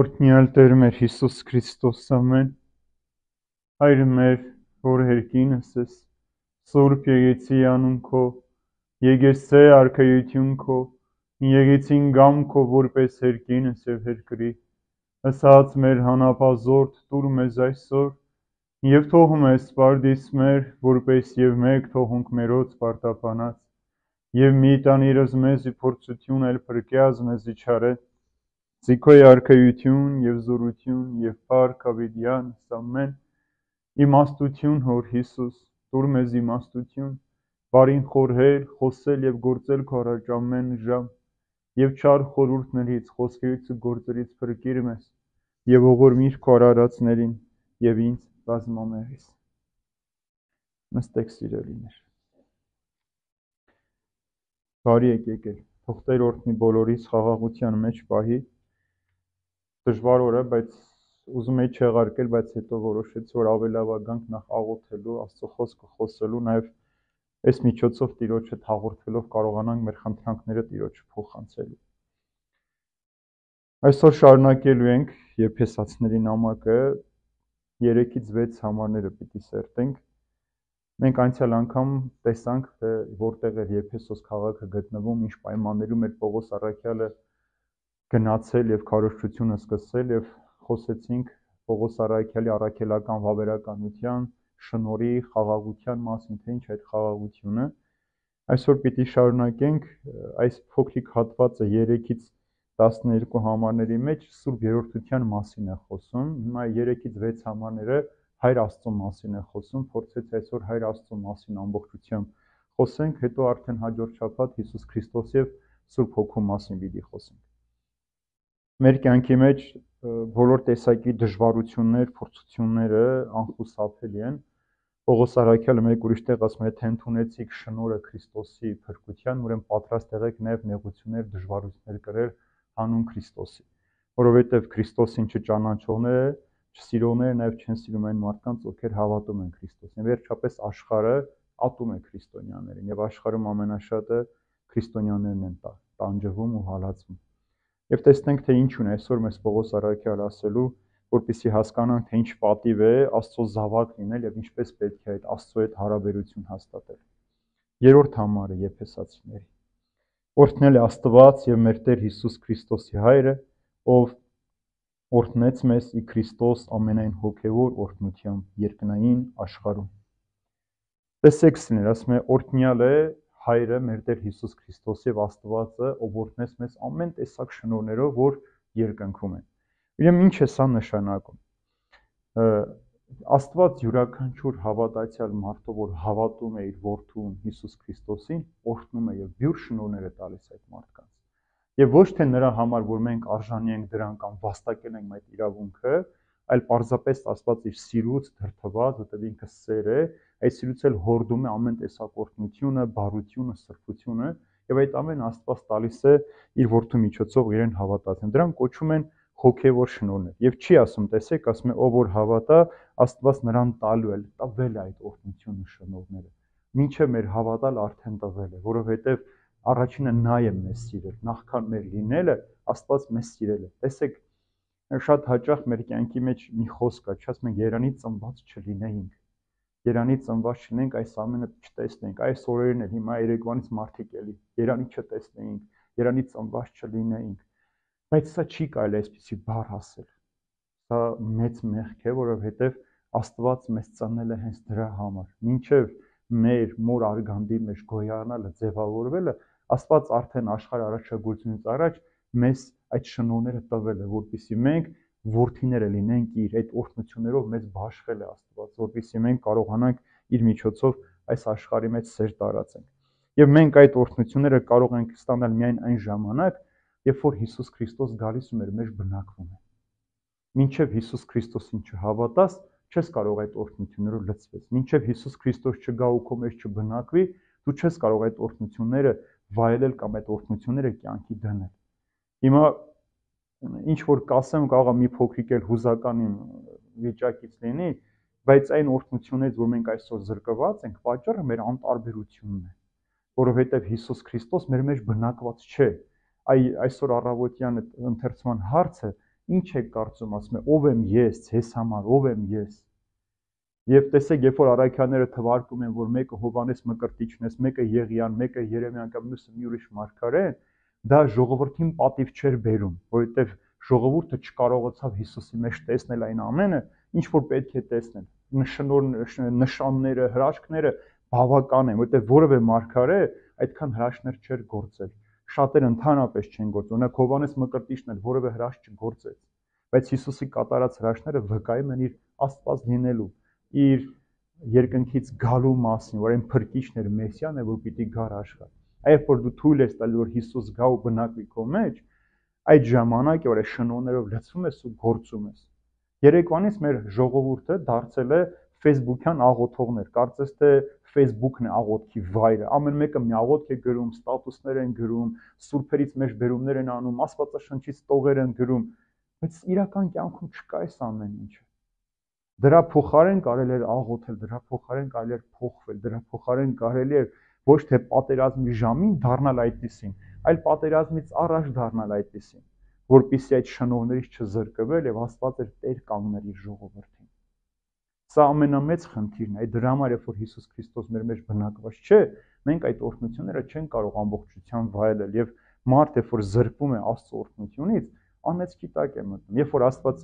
Օրհնյալ Տեր մեր Հիսուս Քրիստոս ամեն, Հայր մեր, որ հերկինս ես, Սուրբ եկեցի անուն քո, եկեցե արքայություն քո, եկեցին գամ քո որպես հերկինս եւ հերկրի, ըսած մեր հանապազորդ տուր մեզ այսօր, եւ թողում ես սպարդիս մեր, որպես եւ մեկ թողունք մերոց պարտապանած, եւ մի տանիրս մեզի փորձություն էլ փրկյազ մեզի չարե, Զիքոյ արքայություն եւ զորություն եւ փառք ավիդյան ամեն իմաստություն հոր Հիսուս տուր մեզ իմաստություն բարին խորհել խոսել եւ գործել քո առաջ ամեն ժամ եւ չար խորհուրդներից խոսքերից ու գործերից փրկիր մեզ եւ ողորմիր քո արարածներին եւ ինձ բազմամեղից նստեք սիրելիներ բարի եկեք թող Տեր օրհնի բոլորիս խաղաղության մեջ պահի դժվար օր է, բայց ուզում էի չեղարկել, բայց հետո որոշեցի, որ ավելավագանք նախ աղոթելու, Աստծո խոսքը խոսելու, նաև այս միջոցով Տիրոջը հաղորդելով կարողանանք մեր խնդրանքները Տիրոջը փոխանցելու։ Այսօր շարունակելու ենք Եփեսացիների նամակը 3-ից 6 համարները պիտի սերտենք։ Մենք անցյալ անգամ տեսանք, թե որտեղ էր Եփեսոս քաղաքը գտնվում, ինչ պայմաններում էր Պողոս առաքյալը գնացել եւ քարոզչությունը սկսել եւ խոսեցինք Պողոս առաքյալի առաքելական վավերականության, շնորհի, խաղաղության մասին, թե ինչ այդ խաղաղությունը։ Այսօր պիտի շարունակենք այս փոքրիկ հատվածը 3-ից 12 համարների մեջ Սուրբ Երրորդության մասին է խոսում։ Հիմա 3-ից 6 համարները Հայր Աստծո մասին է խոսում, փորձեցի այսօր Հայր Աստծո մասին ամբողջությամբ խոսենք, հետո արդեն հաջորդ շաբաթ Հիսուս Քրիստոս եւ Սուրբ Հոգու մասին պիտի խոսենք։ Մեր կյանքի մեջ բոլոր տեսակի դժվարություններ, փորձությունները անխուսափելի են։ Պողոս առաքյալը մեկ ուրիշ տեղ ասում է, թե ընդունեցիք շնորհը Քրիստոսի փրկության, ուրեմն պատրաստ եղեք նաև նեղություններ, դժվարություններ կրել հանուն Քրիստոսի, որովհետև Քրիստոսին չճանաչողները, չսիրողները նաև չեն սիրում այն մարդկանց, ովքեր հավատում են Քրիստոսին։ Վերջապես աշխարհը ատում է քրիստոնյաներին, եւ աշխարհում ամենաշատը քրիստոնյաներն են տանջվում ու հալածվում։ Եվ տեսնենք, թե ինչուն է այսօր մեզ Պողոս առաքյալը ասելու, որպեսզի հասկանանք, թե ինչ պատիվ է Աստծո զավակ լինել եւ ինչպես պետք է այդ Աստծո հետ հարաբերություն հաստատել։ Երրորդ համարը Եփեսացիների։ Օրհնել է Աստված եւ մեր Տեր Հիսուս Քրիստոսի Հայրը, ով օրհնեց մեզ ի Քրիստոս ամենայն հոգեվոր օրհնությամբ երկնային աշխարհում։ Տեսեք սներ, ասում է օրհնյալ է Հայրը մեր Տեր Հիսուս Քրիստոս եւ Աստվածը, ով օրհնեց մեզ ամեն տեսակ շնորհներով, որ երկնքում են։ Ուրեմն ինչ է սա նշանակում։ Աստված յուրաքանչյուր հավատացյալ մարդով, որ հավատում է իր որդուն Հիսուս Քրիստոսին, օրհնում է եւ բյուր շնորհներ է տալիս այդ մարդկանց։ Եվ ոչ թե նրա համար, որ մենք արժանի ենք դրան կամ վաստակել ենք այդ իրավունքը, այլ պարզապես Աստված իր սիրուց դրդված, որտեղ ինքը սեր է, այդ սիրուց էլ հորդում է ամեն տեսակ օրհնությունը, բարությունը, սրբությունը, եւ այդ ամեն Աստված տալիս է իր որդու միջոցով իրեն հավատացին։ Դրանք կոչվում են հոգեվոր շնորհներ։ Եվ չի ասում, տեսեք, ասում է, ով որ հավատա, Աստված նրան տալու է, տվել է այդ օրհնությունը, շնորհները։ Մինչև մեր հավատալ արդեն տվել է, որովհետեւ առաջինը նա է մեզ սիրել, նախքան մեր լինելը Աստված մեզ սիրել է։ Տեսեք, շատ հաճախ մեր կյանքի մեջ մի խոսք կա, ասում ենք Երանի ծնված չլինեինք։ Երանի ծնված չլինենք, այս ամենը չտեսնենք, այս օրերն էլ հիմա երեկվանից մարդիկ էլի Երանի չտեսնեինք, Երանի ծնված չլինեինք։ Բայց սա չի կարելի այսպեսի բառ ասել։ Սա մեծ մեղք է, որովհետև Աստված մեզ ծնել է հենց դրա համար։ Մինչև մեր մոր արգանդի մեջ գոյանալը, ձևավորվելը, Աստված արդեն աշխարհ առաջագործությունից առաջ մեզ այդ շնորհները տվել է, որպեսզի մենք որդիները լինենք իր, այդ օրհնություններով մեզ բաշխել է Աստված, որպեսզի մենք կարողանանք իր միջոցով այս աշխարհի մեջ սեր տարածենք։ Եվ մենք այդ օրհնությունները կարող ենք ստանալ միայն այն ժամանակ, երբ որ Հիսուս Քրիստոս գալիս ու մեր մեջ բնակվում է։ Մինչև Հիսուս Քրիստոսին չհավատաս, չես կարող այդ օրհնություններով լցվել։ Մինչև Հիսուս Քրիստոս չգա ու քո մեջ չբնակվի, դու չես կարող այդ օրհնությունները վայելել կամ այդ օրհնությունները կյանքի դնել։ Հիմա ինչ որ կասեմ, կարող է մի փոքրիկ էլ հուզական վիճակից լինի, բայց այն օրհնություններից, որ մենք այսօր զրկված ենք, պատճառը մեր անտարբերությունն է, որովհետև Հիսուս Քրիստոս մեր մեջ բնակված չէ։ Այսօր առավոտյան ընթերցման հարցը Ինչ եք կարծում, ասում է, ով եմ ես, ձեզ համար, ով եմ ես։ Եվ տեսեք, երբ որ առաքյալները թվարկում են, որ մեկը Հովհաննես Մկրտիչն է, մեկը Եղիան, մեկը Երեմիան կամ մյուսը մի ուրիշ մարգարե են, դա ժողովրդին պատիվ չէր բերում, որովհետև ժողովուրդը չկարողացավ Հիսուսի մեջ տեսնել այն ամենը, ինչ որ պետք է տեսնել։ Նշանները, հրաշքները բավական են, որովհետև որևէ մարգարե այդքան հրաշքներ չէր գործել։ Շատերը ընդհանրապես չեն գործել։ Օրինակ Հովհաննես Մկրտիչն էլ որևէ հրաշք չգործեց, բայց Հիսուսի կատարած հրաշքները վկայում են իր Աստված լինելու, իր երկնքից գալու մասին, որ այն փրկիչն էր, Մեսիան է, որ պիտի գար աշխարհ։ Երբ որ դու թույլ ես տալու, որ Հիսուս գա ու բնակվի քո մեջ, այդ ժամանակ որ այս շնորհներով լցվում ես ու գործում ես։ Երեկվանից մեր ժողովուրդը դարձել է Facebook-յան աղոթողներ, կարծես թե Facebook-ն է աղոթքի վայրը, ամեն մեկը մի աղոթք է գրում, ստատուսներ են գրում, սուրբերից մեջ բերումներ են անում, Աստվածաշնչից տողեր են գրում, բայց իրական կյանքում չկա այս ամեն ինչը։ Դրա փոխարեն կարելի էր աղոթել, դրա փոխարեն կարելի էր փոխվել, դրա փոխարեն կարելի էր ոչ թե պատերազմի ժամին դառնալ այդպիսին, այլ պատերազմից առաջ դառնալ այդպիսին, որպեսզի այդ շնորհներից չզրկվել եւ Աստված էր տեր կանգնել իր ժողովրդին։ Սա ամենամեծ խնդիրն է, դրա համար երբ որ Հիսուս Քրիստոս մեր մեջ բնակված չէ, մենք այդ օրհնությունները չենք կարող ամբողջությամբ վայելել եւ մարդ երբ որ զրկվում է Աստծո օրհնությունից, անեծքի տակ է մտնում։ Երբ որ Աստված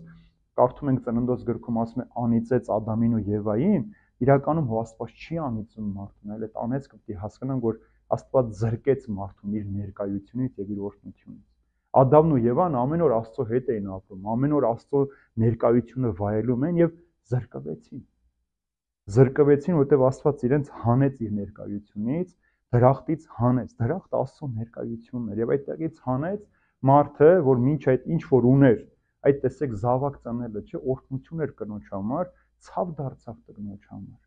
կարդում ենք Ծննդոց գրքում ասում է անիծեց Ադամին ու Եվային, իրականում հո Աստված չի անիծում մարդուն, այլ այդ անեծքը պետք է հասկանանք, որ Աստված զրկեց մարդուն իր ներկայությունից եւ իր օրհնությունից։ Ադամն ու Եվան ամեն օր Աստծո հետ էին ապրում, ամեն օր Աստծո ներկայությունը վայելում են եւ զրկվեցին։ Զրկվեցին, որովհետեւ Աստված իրենց հանեց իր ներկայությունից, դրախտից հանեց։ Դրախտը Աստծո ներկայությունն էր եւ այդտեղից հանեց մարդը, որ մինչ այդ ինչ որ ուներ, այդ տեսեք զավակ ծնելը, չէ, օրհնություն էր կնոջ համար, ցավ դարձավ կնոջ համար։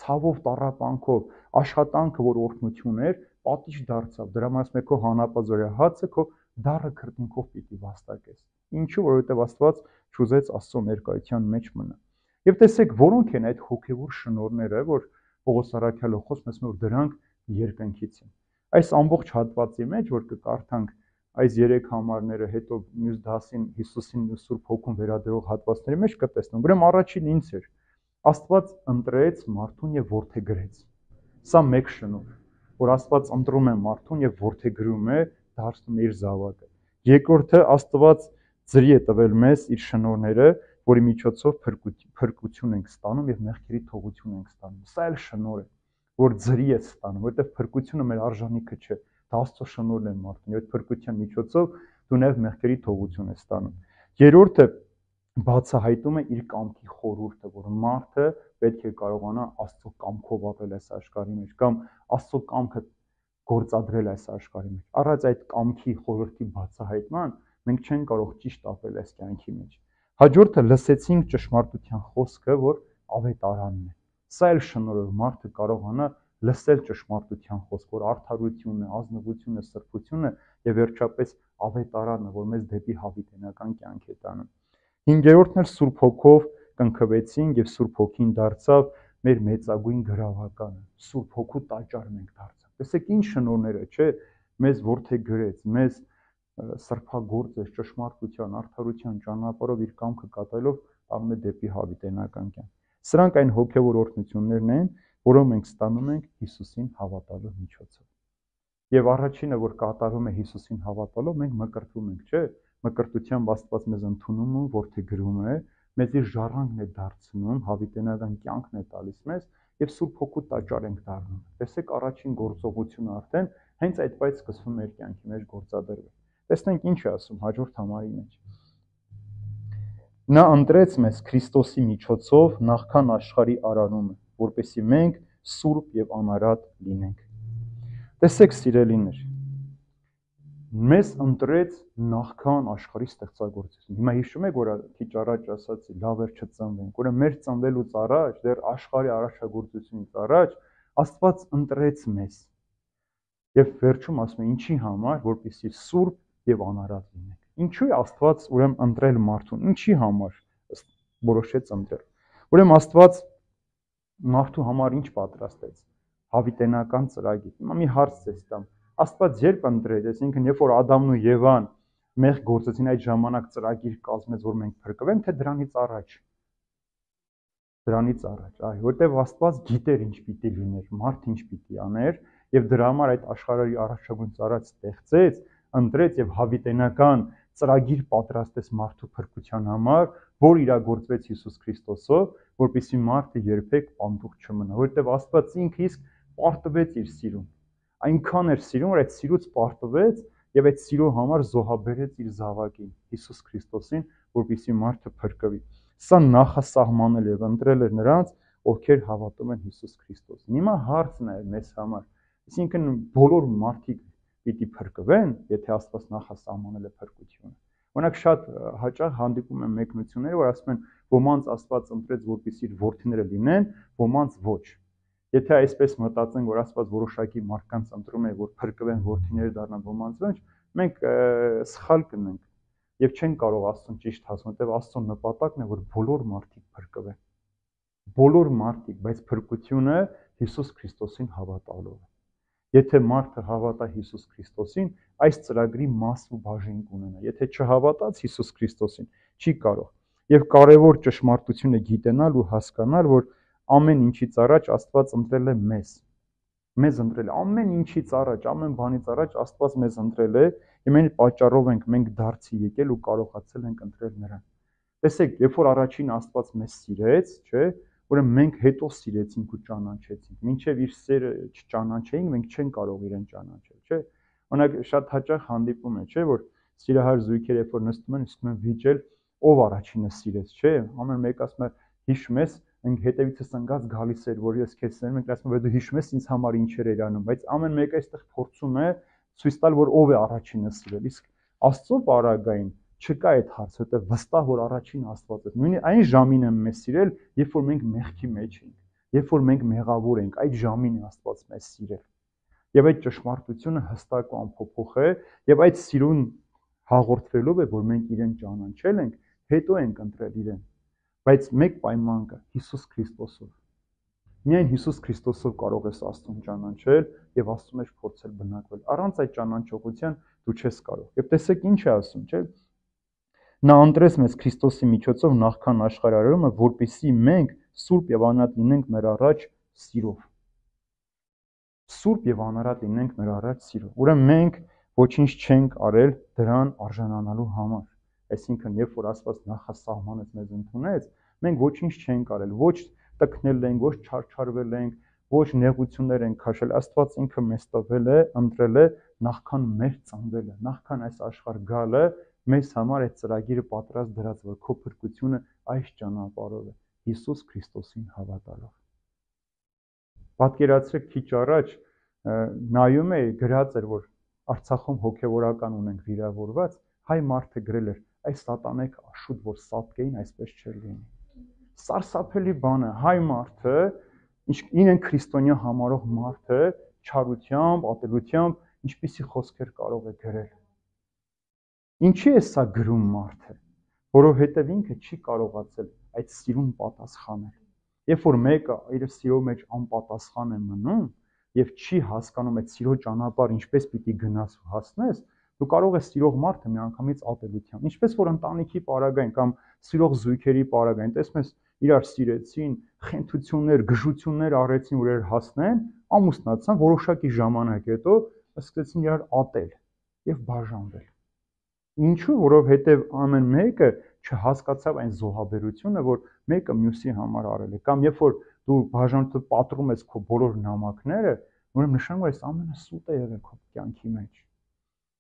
Ցավով, տառապանքով, աշխատանքը, որ օրհնություն էր, պատիժ դարձավ։ Դրա համար ասում է քո հանապազորյա հացը քո դառը քրտինքով պիտի վաստակես։ Ինչու՞, որովհետև Աստված չուզեց Աստծո ներկայության մեջ մնա։ Եվ տեսեք, որոնք են այդ հոգևոր շնորհները, որ Պողոս առաքյալը խոսում է, որ դրանք երկնքից են։ Այս ամբողջ հատվածի մեջ, որ կկարդանք այս 3 համարները, հետո մյուս դասին Հիսուսին ու Սուրբ Հոգուն վերադրող հատվածների մեջ կտեսնենք։ Ուրեմն առաջին ինչ էր։ Աստված ընտրեց մարդուն եւ որդեգրեց։ Սա մեկ շնորհ, որ Աստված ընտրում է մարդուն եւ որդեգրում է, դարձնում է իր զավակը։ Երկրորդը Աստված ծրի է տվել մեզ իր շնորհները, որի միջոցով փրկություն ենք ստանում եւ մեղքերի թողություն ենք ստանում։ Սա էլ շնորհ է, որ ծրի է ստանում, որովհետեւ փրկությունը մեր արժանիքը չէ, դա Աստծո շնորհն է մարդուն, եւ այդ փրկության միջոցով դու նաեւ մեղքերի թողություն ես ստանում։ Երրորդը բացահայտում է իր կամքի խորհուրդը, որ մարդը պետք է կարողանա Աստծո կամքով ապրել այս աշխարհի մեջ կամ Աստծո կամքը գործադրել այս աշխարհի մեջ։ Առանց այդ կամքի խորհրդի բացահայտման մենք չենք կարող ճիշտ ապրել այս կյանքի մեջ։ Հաջորդը լսեցինք ճշմարտության խոսքը, որ ավետարանն է։ Սա էլ շնորհ է, մարդը կարողանա լսել ճշմարտության խոսք, որ արդարությունը, ազնվությունը, սրբությունը եւ վերջապես ավետարանը, որ մեզ դեպի հավիտենական կյանք է տանում։ Հինգերորդն էլ Սուրբ Հոգով կնքվեցինք եւ Սուրբ Հոգին դարձավ մեր մեծագույն գրավականը։ Սուրբ Հոգու տաճարն ենք դարձավ։ Տեսեք ինչ շնորհները, չէ՞, մեզ որդեգրեց, մեզ սրբագործեց ճշմարտության, արդարության ճանապարհով իր կամքը կատարելով անում է դեպի հավիտենական կյանք։ Սրանք այն հոգևոր օրհնություններն են, որոնք մենք ստանում ենք Հիսուսին հավատալու միջոցով։ Եվ առաջինը, որ կատարվում է Հիսուսին հավատալով, մենք մկրտվում ենք, չէ՞։ Մկրտությամբ Աստված մեզ ընդունում ու որդեգրում է, մեզ իր ժառանգն է դարձնում, հավիտենական կյանքն է տալիս մեզ եւ Սուրբ Հոգու տաճար ենք դառնում։ Տեսեք առաջին գործողությունը արդեն հենց այդպես սկսվում է մեր կյանքի մեջ գործադրվել։ Տեսնենք ինչ է ասում հաջորդ համարի մեջ։ Նա ընտրեց մեզ Քրիստոսի միջոցով նախքան աշխարհի արարումը, որպեսզի մենք սուրբ եւ անարատ լինենք։ Տեսեք սիրելիներ, մեզ ընտրեց նախքան աշխարհի ստեղծագործություն։ Հիմա հիշում եք, որ քիչ առաջ ասացի, լավ էր չծնվենք, որը մեր ծնվելուց առաջ, դեռ աշխարհի առաջագործությունից առաջ Աստված ընտրեց մեզ։ Եվ վերջում ասում է, ինչի համար, որպեսզի սուրբ եւ անարատ լինենք։ Ինչու է Աստված ուրեմն ընտրել մարդուն, ինչի համար որոշեց ընտրել։ Ուրեմն Աստված մարդու համար ինչ պատրաստեց։ Հավիտենական ծրագիր։ Հիմա մի հարց ձեզ տամ։ Աստված երբ ընտրեց, այսինքն երբ որ Ադամն ու Եվան Մեղ գործեցին այդ ժամանակ ծրագիր կազմեց, որ մենք փրկվենք, թե դրանից առաջ։ Դրանից առաջ, այ, որտեղ Աստված գիտեր ինչ պիտի լիներ, մարդ ինչ պիտի աներ, եւ դրա համար այդ աշխարհի առաջագույն ծառայ ստեղծեց, ընտրեց եւ հավիտենական ծրագիր պատրաստեց մարդու փրկության համար, որ իրագործվեց Հիսուս Քրիստոսով, որպեսզի մարդը երբեք պանդուխ չմնա, որտեղ Աստված ինքը իսկ պարտվեց իր սիրուն։ Այնքան էր սիրուն, որ այդ սիրուց պարտվեց եւ այդ սիրո համար զոհաբերեց իր զավակին, Հիսուս Քրիստոսին, որպեսզի մարդը փրկվի։ Սա նախասահմանել եւ ընտրել էր նրանց, ովքեր հավատում են Հիսուս Քրիստոսին։ Հիմա հարցն է մեզ համար, այսինքն բոլոր մարդիկ պիտի փրկվեն, եթե Աստված նախասահմանել է փրկությունը։ Օրինակ շատ հաճախ հանդիպում են մեկնությունները, որ ասում են ոմանց Աստված ընտրեց, որպեսզի իր որդիները լինեն, ոմանց ոչ։ Եթե այսպես մտածենք, որ Աստված որոշակի մարդկանց ընտրում է, որ փրկվեն, որդիներ դառնան, ոմանց ոչ, մենք սխալ կնենք եւ չեն կարող Աստծուն ճիշտ հասնել, որտեղ Աստծո նպատակն է, որ բոլոր մարդիկ փրկվեն։ Բոլոր մարդիկ, բայց փրկությունը Հիսուս Քրիստոսին հավատալով է։ Եթե մարդը հավատա Հիսուս Քրիստոսին, այս ծրագրի մաս ու բաժին կունենա։ Եթե չհավատաց Հիսուս Քրիստոսին, չի կարող։ Եվ կարևոր ճշմարտություն է գիտենալ ու հասկանալ, որ ամեն ինչից առաջ Աստված ընտրել է մեզ։ Մեզ ընտրել է ամեն ինչից առաջ, ամեն բանից առաջ Աստված մեզ ընտրել է, եւ մենք պատճառով ենք մենք դարձի եկել ու կարողացել ենք ընտրել նրան։ Տեսեք, երբ որ առաջին Աստված մեզ սիրեց, չէ, ուրեմն մենք հետո սիրեցինք ու ճանաչեցինք։ Մինչև իր սերը չճանաչեինք, մենք չենք կարող իրեն ճանաչել, չէ։ Օրինակ շատ հաճախ հանդիպում է, չէ, որ սիրահար զույգեր երբ որ նստում են, սկսում են վիճել, ով առաջինը սիրեց, չէ։ Ամեն մեկ ասում է, հիշում ես, հետևիցս ընկած գալիս էր, որ ես քեզ սիրում եմ, ասում եմ, դու հիշում ես ինձ համար ինչեր էր անում, բայց ամեն մեկը այստեղ փորձում է ցույց տալ, որ ով է առաջինը սիրել։ Իսկ Աստծո պարագային չկա այդ հարցը, որտեղ վստահ որ առաջին Աստված է։ Նույնիսկ այն ժամին եմ մեզ սիրել, երբ որ մենք մեղքի մեջ էինք, երբ որ մենք մեղավոր ենք, այդ ժամին է Աստված մեզ սիրել։ Եվ այդ ճշմարտությունը հստակ ու անփոփոխ է, եւ այդ սիրուն հաղորդվելով է, որ մենք իրեն ճանաչել ենք, հետո ենք ընտրել իրեն։ Բայց մեկ պայման կա՝ Հիսուս Քրիստոսով։ Միայն Հիսուս Քրիստոսով կարող ես Աստծուն ճանաչել եւ Աստծու մեջ փորձել բնակվել։ Առանց այդ ճանաչողության դու չես կարող։ Եվ տեսեք ինչ է ասում, չէ՞։ Նա ընտրեց մեզ Քրիստոսի միջոցով նախքան աշխարհարարումը, որպեսզի մենք սուրբ եւ անարատ լինենք նրա առաջ սիրով։ Սուրբ եւ անարատ լինենք նրա առաջ սիրով։ Ուրեմն մենք ոչինչ չենք արել դրան արժանանալու համար։ Այսինքն, երբ որ Աստված նախասահմանեց մեզ ընդունեց, մենք ոչինչ չենք արել, ոչ տքնել ենք, ոչ չարչարվել ենք, ոչ նեղություններ ենք քաշել։ Աստված ինքը մեզ տվել է, ընտրել է նախքան մեր ծնվելը, նախքան այս աշխարհ գալը, մեզ համար այդ ծրագիրը պատրաստ դրած, որ քո փրկությունը այս ճանապարհով է, Հիսուս Քրիստոսին հավատալով։ Պատկերացրեք քիչ առաջ նայում էի, գրած էր, որ Արցախում հոգևորական ունենք վիրավորված, հայ մարդը գրել էր, այս սատանեկ աշուտ, որ սատկեին, այսպես չէր լինի։ Սարսափելի բան է, հայ մարդը, իրեն քրիստոնյա համարող մարդը, չարությամբ, ատելությամբ, ինչպիսի խոսքեր կարող է գրել։ Ինչի է սա գրում մարդը, որովհետև ինքը չի կարողացել այդ սիրուն պատասխանել։ Երբ որ մեկը իր սիրո մեջ անպատասխան է մնում եւ չի հասկանում այդ սիրո ճանապարհը ինչպես պիտի գնաս ու հասնես, դու կարող ես սիրող մարդը միանգամից ատելությամբ, ինչպես որ ընտանիքի պարագային կամ սիրող զույգերի պարագային, տեսնում ես, իրար սիրեցին, խենթություններ, գժություններ արեցին, որ իրար հասնեն, ամուսնացան, որոշակի ժամանակ հետո սկսեցին իրար ատել եւ բաժանվել։ Ինչու՞, որովհետեւ ամեն մեկը չհասկացավ այն զոհաբերությունը, որ մեկը մյուսի համար արել է, կամ երբ որ դու բաժանորդը պատռում ես քո բոլոր նամակները, ուրեմն նշանակում է այս ամենը սուտ է եղել քո կյանքի մեջ։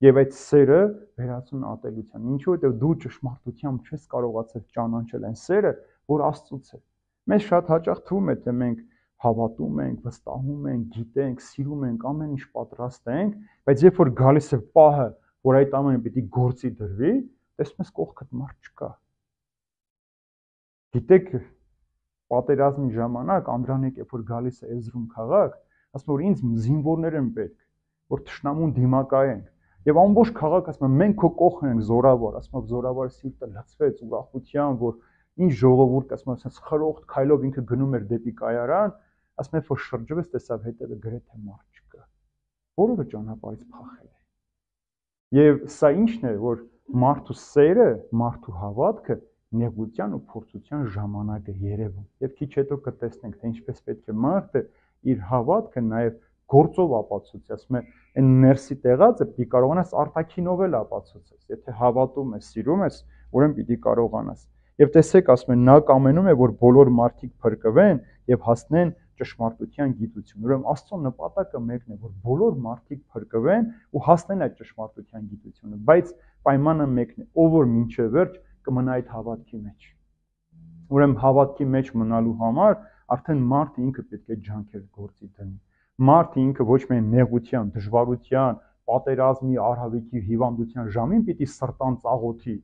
Եվ այդ սերը վերածում է ատելության։ Ինչու՞, որովհետև դու ճշմարտությամբ չես կարողացել ճանաչել այն սերը, որ Աստծուց է։ Մեզ շատ հաճախ թվում է, թե մենք հավատում ենք, վստահում ենք, գիտենք, սիրում ենք, ամեն ինչ պատրաստ ենք, բայց երբ որ գալիս է պահը, որ այդ ամենը պիտի գործի դրվի, տեսնում ես կողքդ մարդ չկա։ Գիտեք, պատերազմի ժամանակ Անդրանիկ, երբ որ գալիս է Էզրում քաղաք, ասում որ ինձ զինվորներ են պետք, որ թշնամուն դիմակայենք։ Եվ ամբողջ քաղաքը ասում է մենք քո կողքն ենք զորավոր, ասում է զորավարի սիրտը լցվեց ուրախությամբ, որ ինչ ժողովուրդ, ասում է ասես խրոխտ քայլով ինքը գնում էր դեպի կայարան, ասում է որ շրջվեց, տեսավ հետևը գրեթե մարդ չկա։ Բոլորը ճանապարհից փախել է։ Եվ սա ինչն է, որ մարդու սերը, մարդու հավատքը նեղության ու փորձության ժամանակ է երևում։ Եվ քիչ հետո կտեսնենք, թե ինչպես պետք է մարդը իր հավատքը նաև գործով ապացուցի, ասում է, այն ներսի տեղածը պիտի կարողանաս արտաքինով էլ ապացուցես։ Եթե հավատում ես, սիրում ես, ուրեմն պիտի կարողանաս։ Եվ տեսեք, ասում են, նա կամենում է, որ բոլոր մարդիկ փրկվեն եւ հասնեն ճշմարտության գիտություն։ Ուրեմն Աստծո նպատակը մեկն է, որ բոլոր մարդիկ փրկվեն ու հասնեն այդ ճշմարտության գիտությունը, բայց պայմանը մեկն է, ով որ մինչև վերջ կմնա այդ հավատքի մեջ։ Ուրեմն հավատքի մեջ մնալու համար արդեն մարդը ինքը պետք է ջանքեր գործի դնի։ Մարդը ինքը ոչ միայն նեղության, դժվարության, պատերազմի, արհավիքի, հիվանդության ժամին պիտի սրտան ծաղոթի,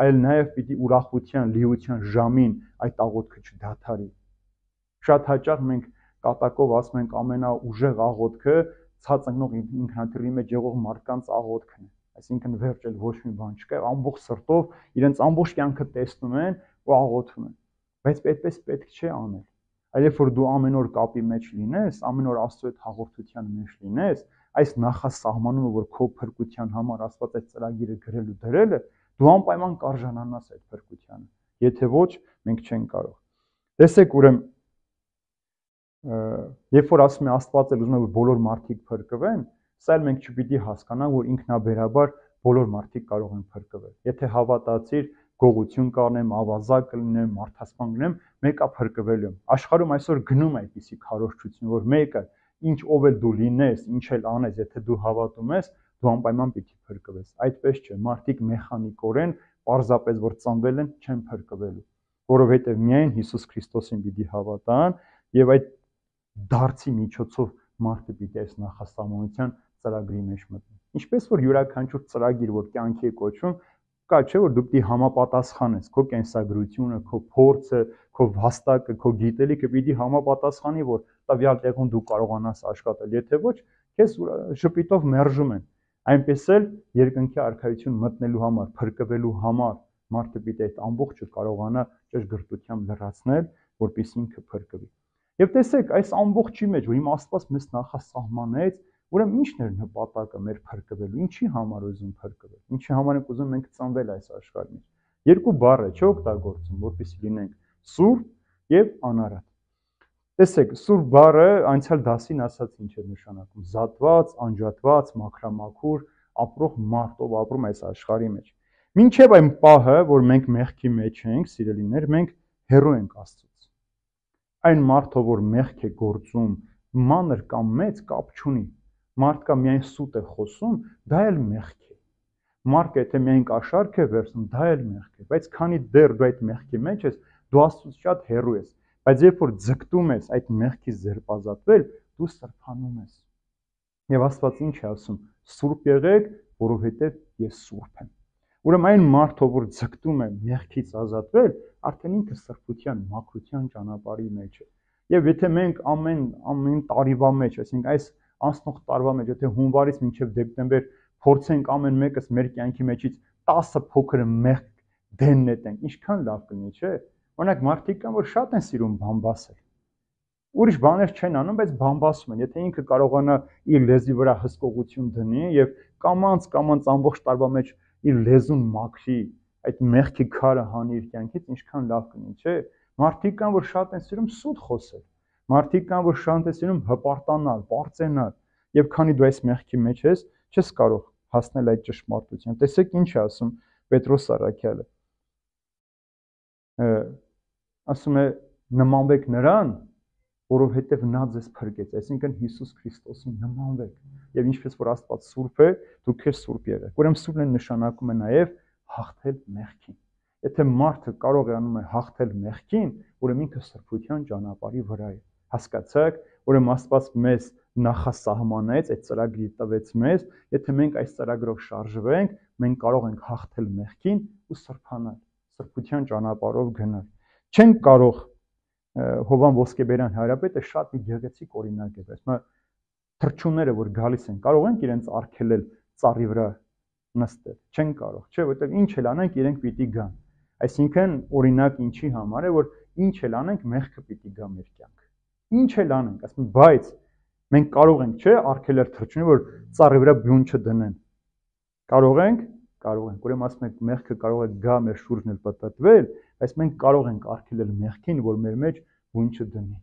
այլ նաև պիտի ուրախության, լիության ժամին այդ աղոթքը չդադարի։ Շատ հաճախ մենք կատակով ասում ենք ամենաուժեղ աղոթքը ցածնող ինքնաթիռի մեջ եղող մարդկանց աղոթքն է։ Այսինքն վերջել ոչ մի բան չկա, ամբողջ սրտով իրենց ամբողջ կյանքը տեսնում են ու աղոթում են։ Բայց այդպես պետք չէ անել։ Այլ երբ որ դու ամեն օր կապի մեջ լինես, ամեն օր Աստծո հետ հաղորդության մեջ լինես, այս նախասահմանումը, որ քո փրկության համար Աստված այդ ծրագիրը գրել ու դրել է, դու անպայման կարժանանաս այդ փրկությանը։ Եթե ոչ, մենք չենք կարող։ Տեսեք, ուրեմն երբ որ ասում է Աստված էլ ուզում է որ բոլոր մարդիկ փրկվեն, սա էլ մենք չպիտի հասկանանք, որ ինքնաբերաբար բոլոր մարդիկ կարող են փրկվել։ Եթե հավատացիր, գողություն կանեմ, ավազակ լինեմ, մարդասպան լինեմ, մեկը փրկվելու եմ։ Աշխարհում այսօր գնում է այդպիսի քարոզչություն, որ մեկը ինչ ով էլ դու լինես, ինչ էլ անես, եթե դու հավատում ես, դու անպայման պիտի փրկվես։ Այդպես չէ, մարդիկ մեխանիկորեն, պարզապես որ ծնվել են, չեն փրկվելու, որովհետև միայն Հիսուս Քրիստոսին պիտի հավատան եւ այդ դարձի միջոցով մարդը պիտի այս նախասահմանության ծրագրի մեջ մտնի։ Ինչպես որ յուրաքանչյուր ծրագիր, որ կյանքի է կոչվում, կա չէ որ դու պիտի համապատասխանես քո կենսագրությունը, քո փորձը, քո վաստակը, քո գիտելիքը պիտի համապատասխանի, որ տվյալ տեղում դու կարողանաս աշխատել։ Եթե ոչ, քեզ շփիտով մերժում են։ Այնպես էլ երկնքի արքայություն մտնելու համար, փրկվելու համար մարդը պիտի այդ ամբողջը կարողանա ճշգրտությամբ լրացնել, որպեսզի ինքը փրկվի։ Եվ տեսեք, այս ամբողջի մեջ, որ իմ Աստված մեզ նախասահմանեց, ուրեմն ի՞նչն էր նպատակը մեր փրկվելու, ինչի համար ուզում փրկվել, ինչի համար ենք ուզում մենք ծնվել այս աշխարհի մեջ։ Երկու բառ է, չէ՞ օգտագործում, որպեսզի լինենք սուրբ եւ անարատ։ Տեսեք, սուրբ բառը անցյալ դասին ասած ինչ է նշանակում՝ զատված, անջատված, մաքրամաքուր, ապրող մարդ, ով ապրում այս աշխարհի մեջ։ Մինչև այն պահը, որ մենք մեղքի մեջ ենք, սիրելիներ, մենք հեռու ենք Աստծուց։ Այն մարդը, որ մեղք է գործում, մանր կամ մեծ կապ չունի։ Մարդկա միայն սուտ է խոսում, դա էլ մեղք է։ Մարդը եթե միայն կաշառք է վերցնում, դա էլ մեղք է։ Բայց քանի դեռ դու այդ մեղքի մեջ ես, դու Աստծուց շատ հեռու ես։ Բայց երբ որ ձգտում ես այդ մեղքից զերպազատվել, դու սրբանում ես։ Եվ Աստված ինչ է ասում. սուրբ եղեք, որովհետև ես սուրբ եմ։ Ուրեմն այն մարդը, որ ձգտում է մեղքից ազատվել, արդեն ինքը սրբության, մաքրության ճանապարհի մեջ է։ Եվ եթե մենք ամեն տարիվա մեջ, այսինքն այս անցնող տարվա մեջ, եթե հունվարից մինչև դեկտեմբեր փորձենք ամեն մեկս մեր կյանքի մեջից 10 փոքր մեղք դեն նետենք, ինչքան լավ կլինի, չէ՞։ Օրինակ մարդիկ կան, որ շատ են սիրում բամբասել։ Ուրիշ բաներ չեն անում, բայց բամբասում են։ Եթե ինքը կարողանա իր լեզվի վրա հսկողություն դնի եւ կամանց ամբողջ տարվա մեջ իր լեզուն մաքրի, այդ մեղքի քարը հանի իր կյանքից, ինչքան լավ կլինի, չէ՞։ Մարդիկ կան, որ շատ են սիրում սուտ խոսել։ Մարդիկ կան, որ շատ են սիրում հպարտանալ, պարծենալ, եւ քանի դու այս մեղքի մեջ ես, չես կարող հասնել այդ ճշմարտության։ Տեսեք ինչ է ասում Պետրոս Առաքյալը։ Ասում է նմանվեք նրան, որովհետև նա ձեզ փրկեց, այսինքն Հիսուս Քրիստոսին նմանվեք։ Եվ ինչպես որ Աստված սուրբ է, դուք էլ սուրբ եղեք։ Ուրեմն սուրբն նշանակում է նաև հաղթել մեղքին։ Եթե մարդը կարող է անում է հաղթել մեղքին, ուրեմն ինքը սրբության ճանապարհի վրա է։ Հասկացաք, ուրեմն Աստված մեզ նախասահմանեց, այդ ծրագրի տվեց մեզ, եթե մենք այս ծրագրով շարժվենք, մենք կարող ենք հաղթել մեղքին ու սրբանալ, սրբության ճանապարհով գնալ։ Չենք կարող Հովան Ոսկեբերյան Հայրապետը շատ մի գեղեցիկ օրինակ է, ասում է թռչունները, որ գալիս են, կարող ենք իրենց արգելել ծառի վրա նստել, չեն կարող, չէ, որովհետև ինչ էլ անենք, իրենք պիտի գան։ Այսինքն օրինակ ինչի համար է, որ ինչ էլ անենք, մեղքը պիտի գա մեր կյանք։ Ինչ էլ անենք, ասում բայց մենք կարող ենք, չէ, արգելել թռչունի, որ ծառի վրա բյուն չդնեն։ Կարող ենք, կարող ենք։ Ուրեմն ասում ենք մեղքը կարող է գա մեր շուրջն էլ պատտվել, բայց մենք կարող ենք արգելել մեղքին, որ մեր մեջ բույն չդնի։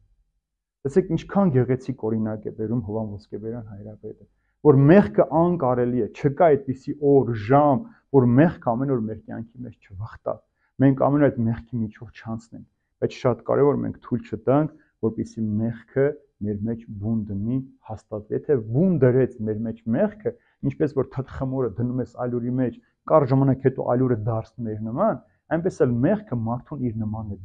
Տեսեք ինչքան գեղեցիկ օրինակ է բերում Հովհան Ոսկեբերյան հայրապետը, որ մեղքը անկարելի է, չկա այդպիսի օր, ժամ, որ մեղքը ամեն օր մեր կյանքի մեջ չվախտա։ Մենք ամեն օր այդ մեղքի միջով չանցնենք, բայց շատ կարևոր մենք թույլ չտանք, որպեսզի մեղքը մեր մեջ բուն դնի հաստատվի։ Եթե բուն դրեց մեր մեջ մեղքը, ինչպես որ թաթխմորը դնում ես ալյուրի մեջ, կար ժամանակ հետո ալյուրը դարձնում է իր նման, այնպես էլ մեղքը մարդուն իր նման է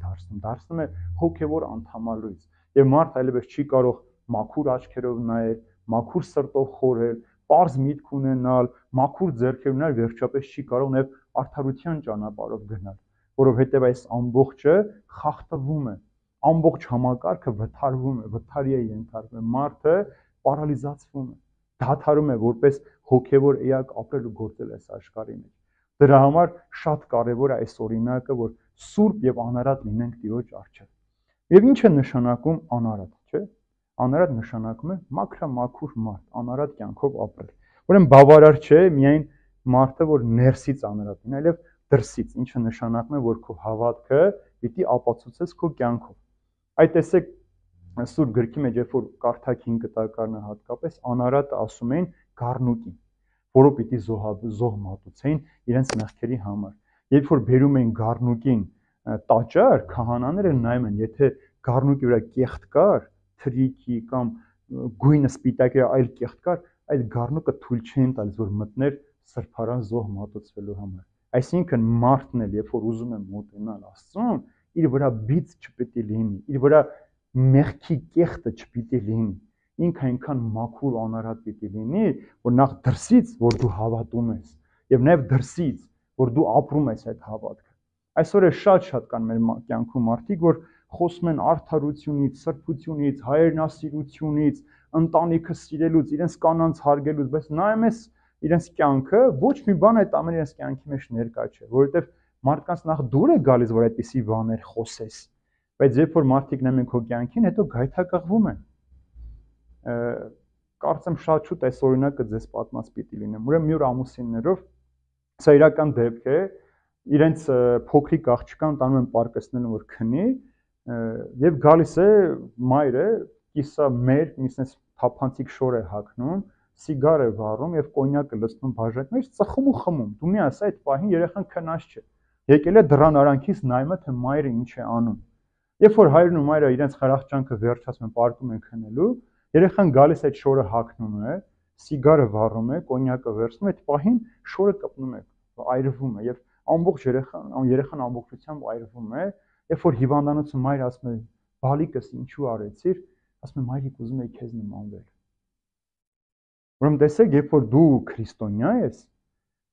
դարձնում է հոգևոր անդամալույց։ Եվ մարդ այլևս չի կարող մաքուր աչքերով նայել, մաքուր սրտով խորհել, պարզ միտք ունենալ, մաքուր ձեռքեր ունենալ, վերջապես չի կարող նաև արդարության ճանապարհով գնալ, որովհետև այս ամբողջը խախտվում է, ամբողջ համակարգը վթարվում է, վթարի է ենթարկվում է, մարդը պարալիզացվում է, դադարում է որպես հոգևոր էակ ապրել ու գործել այս աշխարհի մեջ։ Դրա համար շատ կարևոր է այս օրինակը, որ սուրբ եւ անարատ լինենք Տիրոջ առջև։ Եվ ինչ է նշանակում անարատ, չէ՞։ Անարատ նշանակում է մաքրամաքուր մարդ, անարատ կյանքով ապրել։ Ուրեմն բավարար չէ միայն մարդը, որ ներսից անարատ լինի, այլև դրսից, ինչը նշանակում է, որ քո հավատքը պիտի ապացուցես քո կյանքով։ Այդ տեսեք Սուրբ գրքի մեջ, երբ որ կարդաք 5 կտակարանը հատկապես, անարատը ասում էին գառնուկին, որը պիտի զոհ մատուցեին իրենց մեղքերի համար։ Երբ որ բերում էին գառնուկին տաճար, քահանաները նայում են, եթե գառնուկի վրա կեղտ կար, թրիքի կամ գույնը սպիտակի այլ կեղտ կար, այդ գառնուկը թույլ չէին տալիս, որ մտներ սրբարան զոհ մատուցվելու համար։ Այսինքն մարդն էլ, երբ որ ուզում է մոտենալ Աստծուն, իր վրա բիծ չպիտի լինի, իր վրա մեղքի կեղտը չպիտի լինի, ինքը այնքան մաքուր անարատ պիտի լինի, որ նախ դրսից, որ դու հավատում ես, եւ նաեւ դրսից, որ դու ապրում ես այդ հավատքը։ Այսօր է շատ կան մեր կյանքում մարդիկ, որ խոսում են արդարությունից, սրբությունից, հայրենասիրությունից, ընտանիքը սիրելուց, իրենց կանանց հարգելուց, բայց նայում ես իրենց կյանքը, ոչ մի բան այդ ամենը իրենց կյանքի մեջ ներկա չէ, որովհետեւ մարդկանց նախ դուր է գալիս, որ այդպիսի բաներ խոսես, բայց երբ որ մարդիկ նայում են քո կյանքին, հետո գայթակղվում են։ Կարծեմ շատ շուտ այս օրինակը ձեզ պատմած պիտի լինեմ։ Ուրեմն մի օր ամուսիններով, սա իրական դեպք է, իրենց փոքրիկ աղջկան տանում են պարկեսնելու, որ քնի, եւ գալիս է մայրը, կիսա մեր, միսնես թափանցիկ շոր է հագնում, սիգար է վառում եւ կոնյակը լցնում բաժակի մեջ, ծխում ու խմում։ Դու մի ասա, այդ պահին երեխան քնած չէ։ Եկել է դռան արանքից նայում է, թե մայրը ինչ է անում։ Երբ որ հայրն ու մայրը իրենց խրախճանքը վերջացնում են, պարկում են քնելու, երեխան գալիս այդ շորը հագնում է, սիգարը վառում է, կոնյակը վերցնում է, այդ պահին շորը կպնում է, այրվում է եւ ամբողջ երեխան ամբողջությամբ այրվում է, երբ որ հիվանդանոցում մայրը ասում է, բալիկս ինչու արեցիր, ասում է, մայրիկ ուզում էի քեզ նմանվել։ Ուրեմն տեսեք, երբ որ դու քրիստոնյա ես,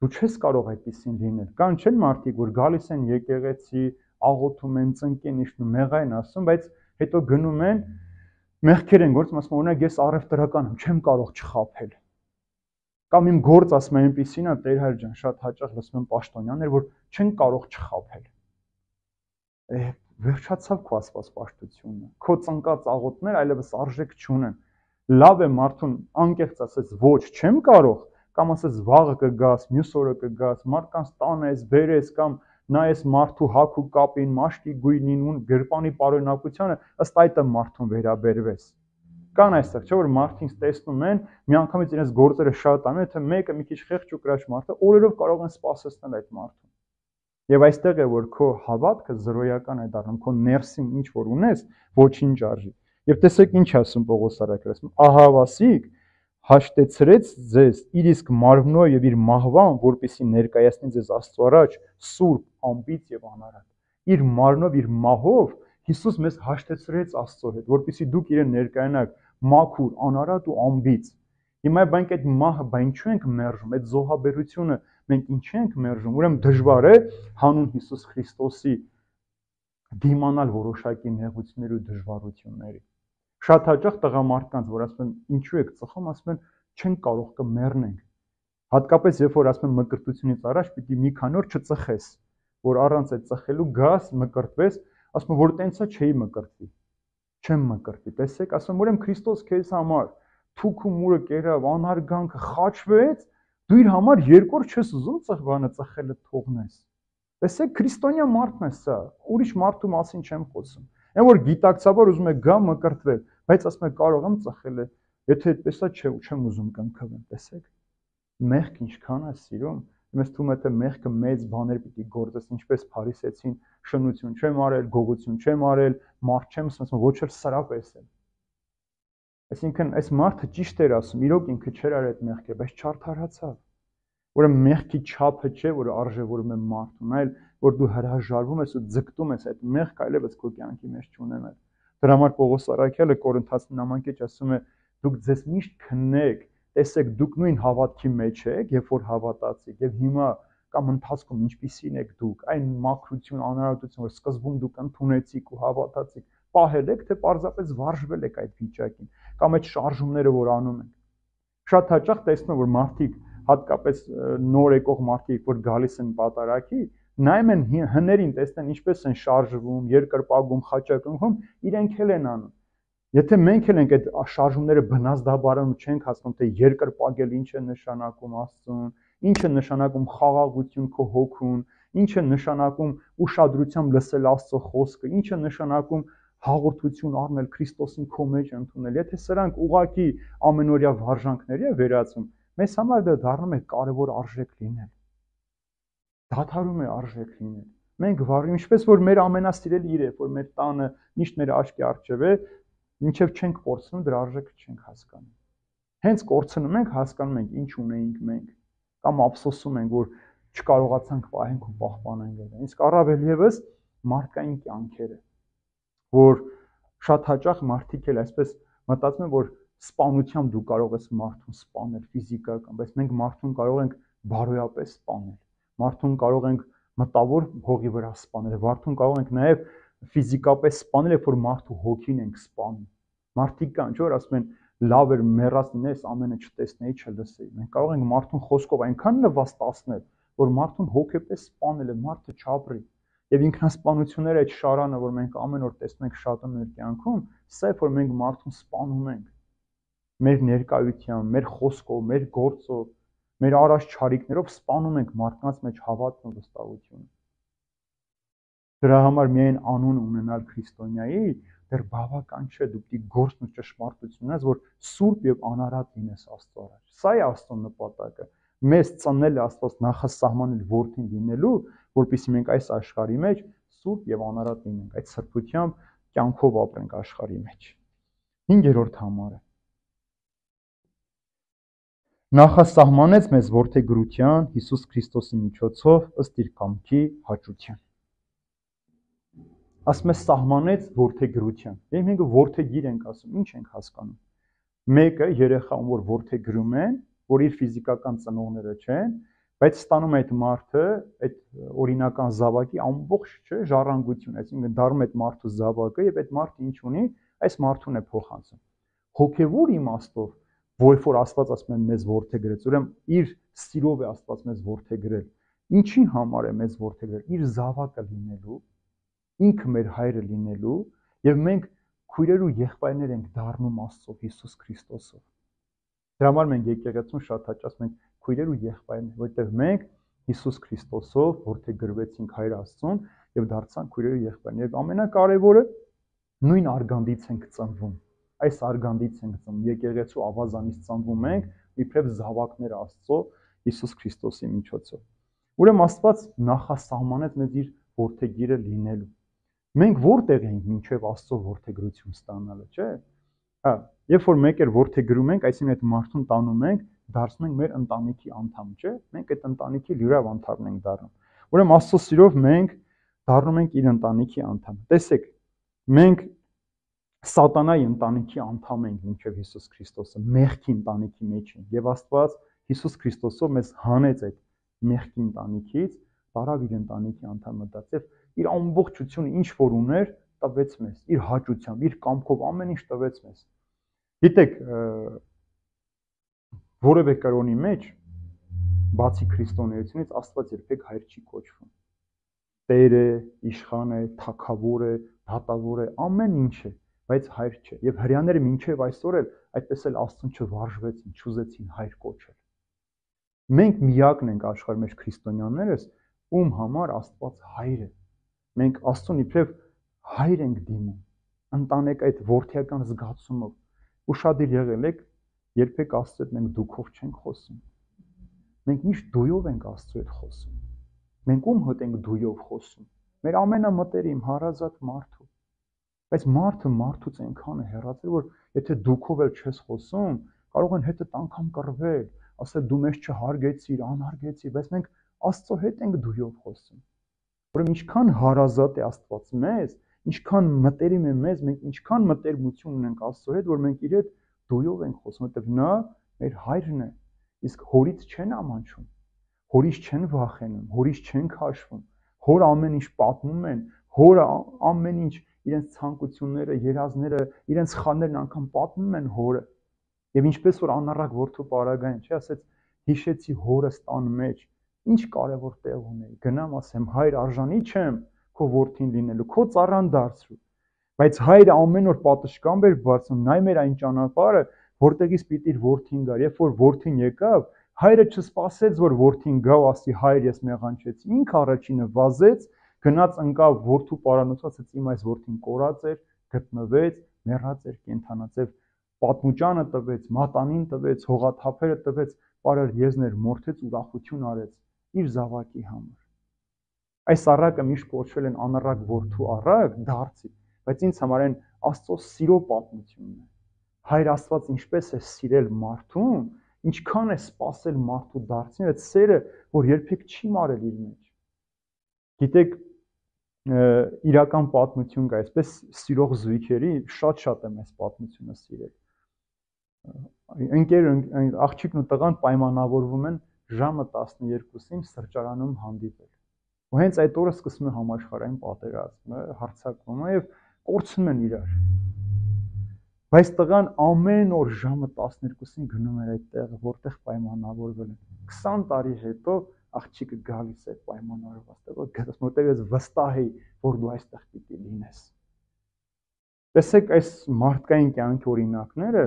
դու չես կարող այդպեսին լինել։ Կան չեն մարդիկ, որ գալիս են եկեղեցի, աղոթում են, ծնկեն իշնում, մեղային ասում, բայց հետո գնում են, մեղքեր են գործում, ասում օրինակ ես առևտրական եմ, չեմ կարող չխաբել։ Կամ իմ գործ ասում են այնպեսին է, Տեր հայր ջան, շատ հաճախ լսում եմ պաշտոնյաներ, որ չեն կարող չխաբել։ Վերջացավ քո ասված պաշտությունը։ Քո ծնկած աղոթներ այլևս արժեք չունեն։ Լավ է մարդուն անկեղծ ասես ոչ, չեմ կարող, կամ ասես վաղը կգաս, մյուս օրը կգաս, մարդկանց տանես, բերես կամ նայես մարդու հագ ու կապին, մաշկի գույնին ու գրպանի պարոյնակությանը, ըստ այդը մարդուն վերաբերվես։ Կան այստեղ, չէ՞ որ մարդինց տեսնում են, միանգամից իրենց գործերը շատ անում, եթե մեկը մի քիչ խեղճ ու կրաշ մարդ է, օրերով կարող են սպասեցնել այդ մարդուն։ Եվ այստեղ է, որ քո հավատքը զրոյական է դառնում, քո ներսին ինչ որ ունես, ոչինչ արժի։ Եվ տեսեք ինչ ասում Պողոս առաքյալը, ահավասիկ հաշտեցրեց ձեզ իր իսկ մարմնով եւ իր մահվան, որպեսզի ներկայացնի ձեզ Աստծո առաջ սուրբ, անբիծ եւ անարատ։ Իր մարմնով, իր մահով Հիսուս մեզ հաշտեցրեց Աստծո հետ, որպեսզի դուք իրեն ներկայանաք մաքուր, անարատ ու անբիծ։ Հիմա մենք այդ մահը բան ինչու ենք մերժում, այդ զոհաբերությունը մենք ինչի ենք մերժում։ Ուրեմն դժվար է հանուն Հիսուս Քրիստոսի դիմանալ որոշակի նեղությունների ու դժվարությունների։ Շատ հաճախ տղամարդկանց, որ ասում են ինչու եք ծխում, ասում են չեն կարող կմեռնենք։ Հատկապես երբ որ ասում են մկրտությունից առաջ պիտի մի քանի օր չծխես, որ առանց այդ ծխելու գաս մկրտվես, ասում են որ տենցա չէի մկրտվի։ Չեմ մկրտվի։ Տեսեք, ասում ուրեմն Քրիստոս քեզ համար թուք ու մուրը կերավ, անարգանքը խաչվեց, Դու իր համար երկու օր չես ուզում ծխվանը ծխելը թողնես։ Տեսեք, քրիստոնյա մարդն է սա, ուրիշ մարդու մասին չեմ խոսում։ Այն որ գիտակցաբար ուզում է գա մկրտվել, բայց ասում է կարող եմ ծխել, եթե այդպես է, չեմ ուզում կնքվեմ, տեսեք։ Մեղք ինչքան է սիրում, մեզ թվում է թե մեղքը մեծ բաներ պիտի գործես, ինչպես փարիսեցին, շնություն չեմ արել, գողություն չեմ արել, մարդ չեմ ասում, ոչ էլ սրա պես է։ Այսինքն այս մարդը ճիշտ էր ասում, իրոք ինքը չէր արել այդ մեղքը, բայց չարդարացավ։ Ուրեմն մեղքի չափը չէ, որ արժևորում է մարդուն, այլ որ դու հրաժարվում ես ու ձգտում ես այդ մեղքը այլևս քո կյանքի մեջ չունենալ։ Դրա համար Պողոս Առաքյալը Կորինթացին նամակից ասում է. դուք ձեզ միշտ քննեք, տեսեք դուք նույն հավատքի մեջ եք, երբ որ հավատացիք, եւ հիմա կամ ընթացքում ինչպիսին եք դուք, այն մաքրություն, անարատություն, որ սկզբում դուք ընդունեցիք ու հավատացիք, պահել եք, թե պարզապես վարժվել եք այդ վիճակին, կամ այդ շարժումները, որ անում եք։ Շատ հաճախ տեսնում որ մարդիկ, հատկապես նոր եկող մարդիկ, որ գալիս են պատարագի, նայում են հներին, տեսնեն ինչպես են շարժվում, երկրպագում, խաչակնքում, իրենք էլ են անում։ Եթե մենք էլ ենք այդ շարժումները բնազդաբարանում չենք հասկանում, թե երկրպագել ինչ է նշանակում Աստծուն, ինչ է նշանակում խաղաղություն քո հոգուն, ինչ է նշանակում ուշադրությամբ լսել Աստծո խոսքը, ինչ է նշանակում հաղորդություն առնել Քրիստոսին քո մեջ ընդունել։ Եթե սրանք ուղղակի ամենօրյա վարժանքների է վերածում, մեզ համար դա դառնում է կարևոր արժեք լինել։ Դադարում է արժեք լինել։ Մենք վարում ինչպես որ մեր ամենասիրելի իրը, որ մեր տանը միշտ մեր աչքի առջև է, մինչև չենք կորցնում, դրա արժեքը չենք հասկանում։ Հենց կորցնում ենք, հասկանում ենք ինչ ունեինք մենք, կամ ափսոսում ենք, որ չկարողացանք պահենք ու պահպանենք դա։ Իսկ առավել եւս մարդկային կյանքերը, որ շատ հաճախ մարդիկ էլ այսպես մտածում են, որ սպանությամբ դու կարող ես մարդուն սպանել ֆիզիկական, բայց մենք մարդուն կարող ենք բարոյապես սպանել։ Մարդուն կարող ենք մտավոր հողի վրա սպանել, մարդուն կարող ենք նաև ֆիզիկապես սպանել, երբ որ մարդու հոգին ենք սպանում։ Մարդիկ կան, չէ՞ որ ասում են լավ էր մեռած լինես, ամենը չտեսնեի, չլսեի։ Մենք կարող ենք մարդուն խոսքով այնքան նվաստացնել, որ մարդուն հոգեպես սպանել է, մարդը չապրի։ Եվ ինքնասպանությունները այդ շարանը, որ մենք ամեն օր տեսնում ենք շատ մեր կյանքում, սա է, որ մենք մարդուն սպանում ենք։ Մեր ներկայությամբ, մեր խոսքով, մեր գործով, մեր արած չարիքներով սպանում ենք մարդկանց մեջ հավատն ու վստահությունը։ Դրա համար միայն անուն ունենալ քրիստոնյայի դեռ բավական չէ, դու պիտի գործն ու ճշմարտություն ունես, որ սուրբ եւ անարատ լինես Աստծո առաջ։ Սա է Աստծո նպատակը։ Մեզ ծննել է Աստված նախասահմանել որդին լինելու, որպեսզի մենք այս աշխարհի մեջ սուրբ եւ անարատ լինենք, այդ սրբությամբ կյանքով ապրենք աշխարհի մեջ։ 5-րդ համարը նախասահմանեց մեզ որդեգրության Հիսուս Քրիստոսի միջոցով ըստ իր կամքի հաճության։ Ասում է սահմանեց որդեգրության։ Եվ մենք որդեգիր ենք ասում, ինչ ենք հասկանում։ Մեկը երեխա ում որ որդեգրում են, որ իր ֆիզիկական ծնողները չեն, բայց ստանում է այդ մարդը այդ օրինական զավակի ամբողջ չէ ժառանգություն, այսինքն դառնում է այդ մարդու զավակը եւ այդ մարդը ինչ ունի, այս մարդուն է փոխանցում։ Հոգևոր իմաստով, որ Աստված ասում է մեզ որդեգրեց, ուրեմն իր սիրով է Աստված մեզ որդեգրել։ Ինչի համար է մեզ որդեգրել։ Իր զավակը լինելու, ինքը մեր հայրը լինելու եւ մենք քույրեր ու եղբայրներ ենք դառնում Աստծո Հիսուս Քրիստոսով։ Դրա համար մենք եկեղեցուն շատ հաճախ մենք քույրեր ու եղբայրներ, որտեղ մենք Հիսուս Քրիստոսով որդեգրվեցինք Հայր Աստծուն եւ դարձանք քույրեր ու եղբայրներ։ Եվ ամենակարևորը նույն արգանդից ենք ծնվում։ Այս արգանդից ենք ծնվում, եկեղեցու ավազանից ծնվում ենք, իբրև զավակներ Աստծո Հիսուս Քրիստոսի միջոցով։ Ուրեմն Աստված նախասահմանեց մեզ իր որդեգիրը լինելու։ Մենք որտեղ ենք մինչև Աստծո որդեգրություն ստանալը, չէ՞։ Հա, երբ որ մեկ էլ որդեգրում ենք, այսինքն այդ մարդուն տանում ենք, դարձնում ենք մեր ընտանիքի անդամ, չէ՞։ Մենք այդ ընտանիքի լիիրավ անդամն ենք դառնում։ Ուրեմն Աստծո սիրով մենք դառնում ենք իր ընտանիքի անդամ։ Տեսեք, մենք Սատանայի ընտանիքի անդամ ենք մինչև Հիսուս Քրիստոսը, մեղքի ընտանիքի մեջ ենք, եւ Աստված Հիսուս Քրիստոսով մեզ հանեց այդ մեղքի ընտանիքից, տարավ իր ընտանիքի անդամը դարձավ, իր ամբողջությունը ինչ որ ուներ, տվեց մեզ, իր հաճությամբ, իր կամքով ամեն ինչ տվեց մեզ։ Գիտեք, որևէ կրոնի մեջ, բացի քրիստոնեությունից, Աստված երբեք հայր չի կոչվում։ Տեր է, իշխան է, թագավոր է, դատավոր է, ամեն ինչ է, բայց հայր չէ։ Եվ հрьяաները մինչև այսօր էլ այդպես էլ Աստծուն չվարժվեցին, չուզեցին հայր կոչել։ Մենք միակն ենք աշխարհի մեջ քրիստոնյաներս, ում համար Աստված հայր է։ Մենք Աստծուն իբրև հայր ենք դիմում, ընտանեք այդ որդիական զգացումով։ Ուշադիր եղել եք, երբեք Աստծու հետ մենք դուքով չենք խոսում։ Մենք միշտ դույով ենք Աստծու հետ խոսում։ Մենք ում հետ ենք դույով խոսում։ Մեր ամենամտերիմ հարազատ մարդու։ Բայց մարդը մարդուց այնքան է հեռացել, որ եթե դուքով էլ չես խոսում, կարող են հետդ անգամ կռվել, ասել դու մեզ չհարգեցիր, անհարգեցիր, բայց մենք Աստծո հետ ենք դույով խոսում։ Ուրեմն ինչքան հարազատ է Աստված մեզ, ինչքան մտերիմ է մեզ, մենք ինչքան մտերմություն ունենք Աստծո հետ, որ մենք իր հետ դույով ենք խոսում, որտեղ նա մեր հայրն է, իսկ հորից չեն ամանչում, հորից չեն վախենում, հորից չեն քաշվում, հոր ամեն ինչ պատմում են, հորը ամեն ինչ իրենց ցանկությունները, երազները, իրենց սխալներն անգամ պատմում են հորը։ Եվ ինչպես որ անառակ որդու պարագային, չի ասեց, հիշեցի հորս տան մեջ, ինչ կարևոր տեղ ունեի, գնամ ասեմ, հայր արժանի չեմ քո որդին լինելու, քո ծառան դարձրու։ Բայց հայրը ամեն օր պատշգամբ էր բարձում, նայ մեր այն ճանապարհը, որտեղից պիտի իր որդին գար, երբ որ որդին եկավ, հայրը չսպասեց, որ որդին գա ու ասի, հայր ես մեղանչեցի, ինքը առաջինը վազեց, գնաց ընկավ որդու պարանոցը, ասեց իմ այս որդին կորած էր, գտնվեց, մեռած էր, կենդանացավ, պատմուճանը տվեց, մատանին տվեց, հողաթափերը տվեց, պարեր եզներ մորթեց, ուրախություն արեց իր զավակի համար։ Այս առակը միշտ կոչվել են անառակ որդու առակ, դարձի, բայց ինձ համար այն Աստծո սիրո պատմությունն է։ Հայր Աստված ինչպես է սիրել մարդուն, ինչքան է սпасել մարդու դարձին, այդ սերը, որ երբեք չի մարել իր մեջ։ Գիտեք, իրական պատմություն կա, այսպես սիրող զույգերի շատ եմ այս պատմությունը սիրել։ Աղջիկն ու տղան պայմանավորվում են ժամը 12-ին սրճարանում հանդիպել։ Ու հենց այդ օրը սկսվում է համաշխարհային պատերազմը, հարձակվումը եւ կորցնում են իրար։ Բայց տղան ամեն օր ժամը 12-ին գնում էր այդ տեղը, որտեղ պայմանավորվել են։ 20 տարի հետո աղջիկը գալիս է պայմանավորված տեղը, գտած որտեղ ես վստահ էի, որ դու այստեղ պիտի լինես։ Տեսեք այս մարդկային կյանքի օրինակները,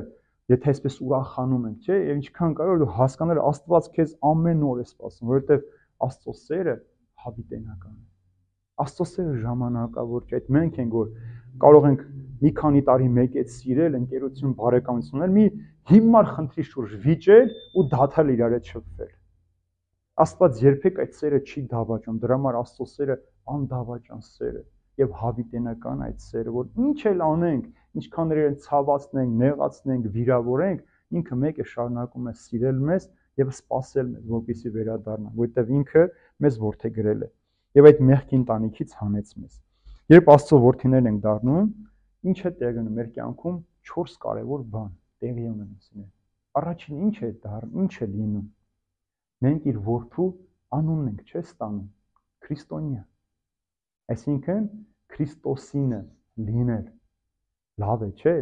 եթե այսպես ուրախանում ենք, չէ, եւ ինչքան կարող դու հասկանալ Աստված քեզ ամեն օր է սպասում, որովհետեւ Աստծո սերը հավիտենական է։ Աստծո սերը ժամանակավոր չէ, այդ մենք ենք որ կարող ենք մի քանի տարի մեկ այդ սիրել, ընկերություն, բարեկամություն ունել, մի հիմար խնդրի շուրջ վիճել ու դադարել իրար հետ շփվել։ Աստված երբեք այդ սերը չի դավաճում, դրա համար Աստծո սերը անդավաճան սեր է եւ հավիտենական այդ սերը, որ ինչ էլ անենք, ինչքան իրեն ցավացնենք, նեղացնենք, վիրավորենք, ինքը մեկ է շարունակում է սիրել մեզ եւ սпасել մեզ, որպեսզի վերադառնանք, որովհետեւ ինքը մեզ որդեգրել է եւ այդ մեղքի ընտանիքից հանեց մեզ։ Երբ Աստծո որդիներ ենք դառնում, ինչ է տեղի ունենում մեր կյանքում 4 կարևոր բան տեղի ունենում։ Առաջին ինչ է դառնում, ինչ է լինում։ Մենք իր որդու անունն ենք, չէ՞, ստանում, քրիստոնյա։ Այսինքն Քրիստոսինը լինել։ Լավ է, չէ՞։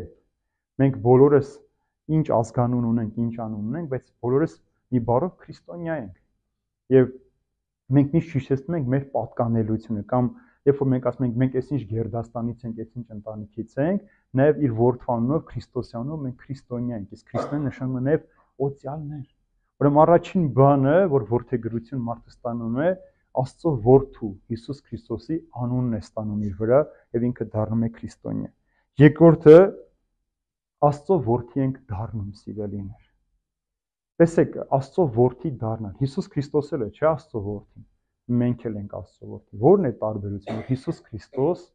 Մենք բոլորս ինչ ազգանուն ունենք, ինչ անուն ունենք, բայց բոլորս մի բառով քրիստոնյա ենք։ Եվ մենք միշտ հիշեցնում ենք մեր պատկանելությունը կամ երբ որ մենք ասում ենք մենք էս ինչ Գերդաստանից ենք, էս ինչ ընտանիքից ենք, նաև իր որդվանով Քրիստոսյանով մենք քրիստոնյա ենք, իսկ քրիստոնյա նշանակում է նաև օծյալներ։ Ուրեմն առաջին բանը, որ որդեգրություն մարդը ստանում է, Աստծո որդու Հիսուս Քրիստոսի անունն է ստանում իր վրա եւ ինքը դառնում է քրիստոնյա։ Երկրորդը Աստծո որդի ենք դառնում, սիրելիներ։ Տեսեք, Աստծո որդի դառնալ։ Հիսուս Քրիստոսը էլ է, չէ՞ Աստծո որդին։ Մենք էլ ենք Աստծո որդի։ Որն է տարբերությունը։ Հիսուս Քրիստոս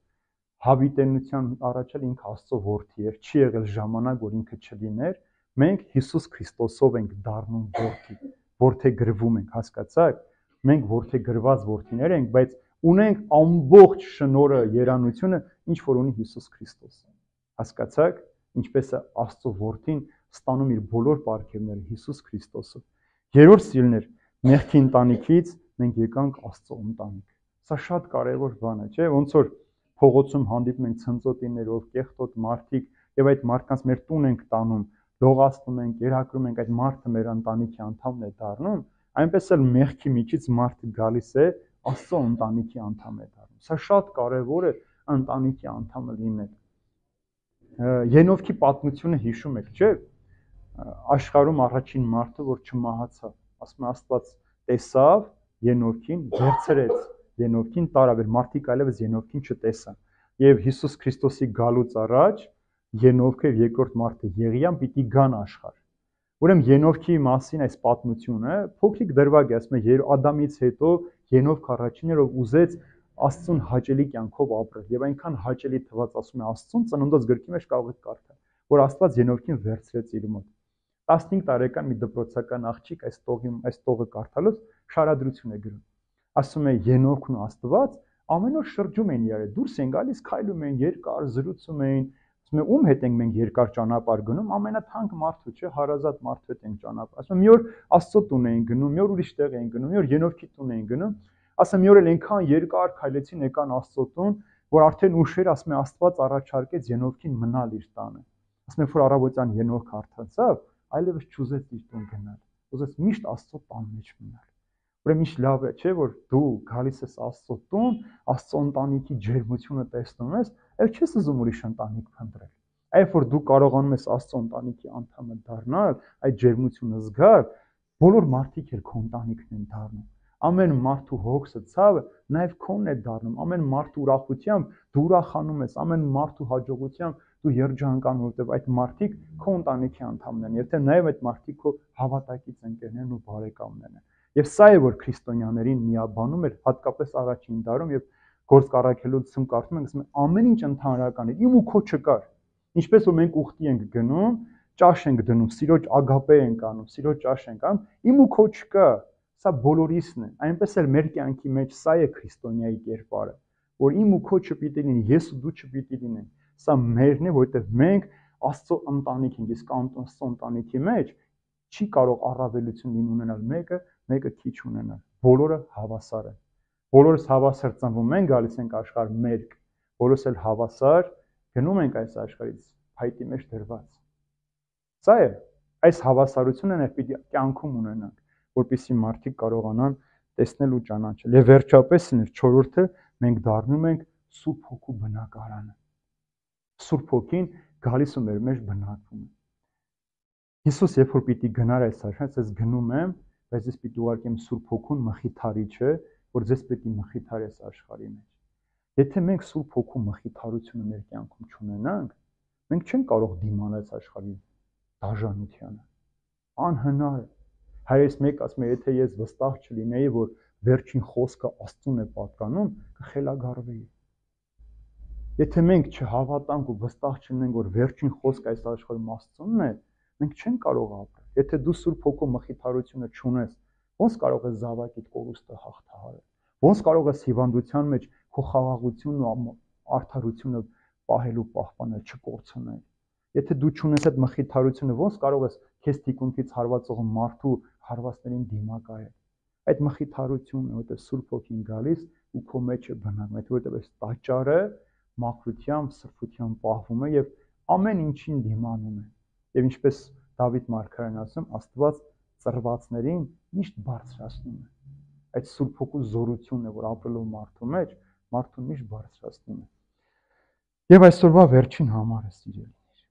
հավիտենության առաջ էլ ինքը Աստծո որդի էր, չի եղել ժամանակ, որ ինքը չլիներ։ Մենք Հիսուս Քրիստոսով ենք դառնում որդի, որդեգրվում ենք, հասկացաք։ Մենք որդեգրված որդիներ ենք, բայց ունենք ամբողջ շնորհը, երանությունը, ինչ որ ունի Հիսուս Քրիստոսը։ Հասկացաք, ինչպես է Աստծո որդին ստանում իր բոլոր պարգևները Հիսուս Քրիստոսով։ Երրորդ սիրելիներ, մեղքի ընտանիքից մենք եկանք Աստծո ընտանիք։ Սա շատ կարևոր բան է, չէ՞, ոնց որ փողոցում հանդիպում ենք ցնծոտիներով, կեղտոտ մարդիկ եւ այդ մարդկանց մեր տուն ենք տանում, լողացնում ենք, երակրում ենք, այդ մարդը մեր ընտանիքի անդամն է դառնում, այնպես էլ մեղքի միջից մարդը գալիս է Աստծո ընտանիքի անդամ է դառնում։ Սա շատ կարևոր է ընտանիքի անդամը լինել։ Ենովքի պատմությունը հիշում եք, չէ՞։ Աշխարհում առաջին մարդը, որ չմահացավ, ասում է Աստված տեսավ Ենովքին, վերցրեց Ենովքին, տարավ էր մարդիկ այլևս Ենովքին չտեսան։ Եվ Հիսուս Քրիստոսի գալուց առաջ Ենովքը եւ երկրորդ մարդը Եղիան պիտի գան աշխարհ։ Ուրեմն Ենովքի մասին այս պատմությունը փոքրիկ դրվագ է, ասում է Ադամից հետո Ենովք առաջինն էր, ով ուզեց Աստծուն հաճելի կյանքով ապրել եւ այնքան հաճելի թվաց, ասում է Աստծուն, Ծննդոց գրքի մեջ կարող եք կարդալ, որ Աստված Ենովքին վերցրեց իր մոտ։ 15 տարեկան մի դպրոցական աղջիկ այս տողը կարդալուց շարադրություն է գրում։ Ասում է Ենովքն ու Աստված ամեն օր շրջում էին իրար, դուրս են գալիս, քայլում էին, երկար զրուցում էին։ Ասում է ում հետ ենք մենք երկար ճանապարհ գնում, ամենաթանկ մարդու, չէ, հարազատ մարդու հետ ենք ճանապարհ։ Ասում է մի օր Աստծո տուն էին գնում, մի օր ուրիշ տեղ էին գնում, մի օր Ենովքի տուն էին գնում։ Ասում մի օր էլ այնքան երկար քայլեցին, եկան Աստծո տուն, որ արդեն ուշեր, ասում է Աստված առաջարկեց Ենովքին մնալ իր տանը։ Ասում է որ առավոտյան Ենովք արդացավ, այլևս չուզեց իր տուն գնալ, ուզեց միշտ Աստծո տան մեջ մնալ։ Ուրեմն ինչ լավ է, չէ, որ դու գալիս ես Աստծո տուն, Աստծո ընտանիքի ջերմությունը տեսնում ես, այլ չես ուզում ուրիշ ընտանիք փնտրել։ Այլ որ դու կարողանում ես Աստծո ընտանիքի անդամը դառնալ, այդ ջերմությունը զգալ, բոլոր մարդիկ էլ քո ընտանիքն են դառնում։ Ամեն մարդու հոգսը, ցավը նաև քոնն է դառնում, ամեն մարդու ուրախությամբ դու ուրախանում ես, ամեն մարդու հաջողությամբ դու երջանկանում, որովհետև այդ մարդիկ քո ընտանիքի անդամներն են, եթե նաև այդ մարդիկ քո հավատակից ընկերներն ու բարեկամներն են։ Եվ սա է, որ քրիստոնյաներին միաբանում էր, հատկապես առաջին դարում, եւ Գործք առաքելություն կարդում ենք, ասում է ամեն ինչ ընդհանրական է, իմ ու քո չկար։ Ինչպես որ մենք ուխտի ենք գնում, ճաշ ենք դնում, սիրոջ ագապե ենք անում, սիրոջ ճաշ ենք անում, իմ ու քո չկա։ Սա բոլորիսն է։ Այնպես էլ մեր կյանքի մեջ սա է քրիստոնյայի կերպարը, որ իմ ու քո չպիտի լինի, ես ու դու չպիտի լինենք։ Սա մերն է, որովհետև մենք Աստծո ընտանիք ենք, իսկ Աստծո ընտանիքի մեջ չի կարող առավելություն ունենալ մեկը քիչ ունենալ։ Բոլորը հավասար են։ Բոլորս հավասար ծնվում ենք, գալիս ենք աշխարհ մերկ, բոլորս էլ հավասար գնում ենք այս աշխարհից փայտի մեջ դրված։ Սա է, այս հավասարությունն է պիտի կյանքում ունենանք, որպեսզի մարդիկ կարողանան տեսնել ու ճանաչել։ Եվ վերջապես չորրորդը մենք դառնում ենք Սուրբ Հոգու բնակարանը։ Սուրբ Հոգին գալիս ու մեր մեջ բնակվում է։ Հիսուս երբ որ պիտի գնար այս աշխարհ, ասես գնում եմ, բայց ես պիտի ուղարկեմ Սուրբ Հոգուն մխիթարիչը, որ ձեզ պիտի մխիթարի այս աշխարհի մեջ։ Եթե մենք Սուրբ Հոգու մխիթարությունը մեր կյանքում չունենանք, մենք չենք կարող դիմանալ այս աշխարհի դաժանությանը։ Անհնար է։ Հայրս մեկ ասում է, եթե ես վստահ չլինեի, որ վերջին խոսքը Աստծուն է պատկանում, կխելագարվեի։ Եթե մենք չհավատանք ու վստահ չլինենք, որ վերջին խոսքը այս աշխարհում Աստծունն է, մենք չենք կարող ապրել։ Եթե դու Սուրբ Հոգու մխիթարությունը չունես, ոնց կարող ես զավակիդ կորուստը հաղթահարել։ Ոնց կարող ես հիվանդության մեջ քո խաղաղությունն ու արդարությունը պահել ու պահպանել, չկորցնել։ Եթե դու չունես այդ մխիթարությունը, ոնց կարող ես քեզ թիկունքից հարվածող մարդու հարվածներին դիմակայել։ Այդ մխիթարությունն է, որտեղ Սուրբ Հոգին գալիս ու քո մեջ է բնակվում, որտեղ այս տաճարը մաքրությամբ, սրբությամբ պահվում է եւ ամեն ինչին դիմանում է։ Եվ ինչպես Դավիթ մարգարեն ասում, Աստված ծրվածներին միշտ բարձրացնում է։ Այդ Սուրբ Հոգու զորությունն է, որ ապրելով մարդու մեջ, մարդուն միշտ բարձրացնում է։ Եվ այսօրվա վերջին համարը սիրելիներ։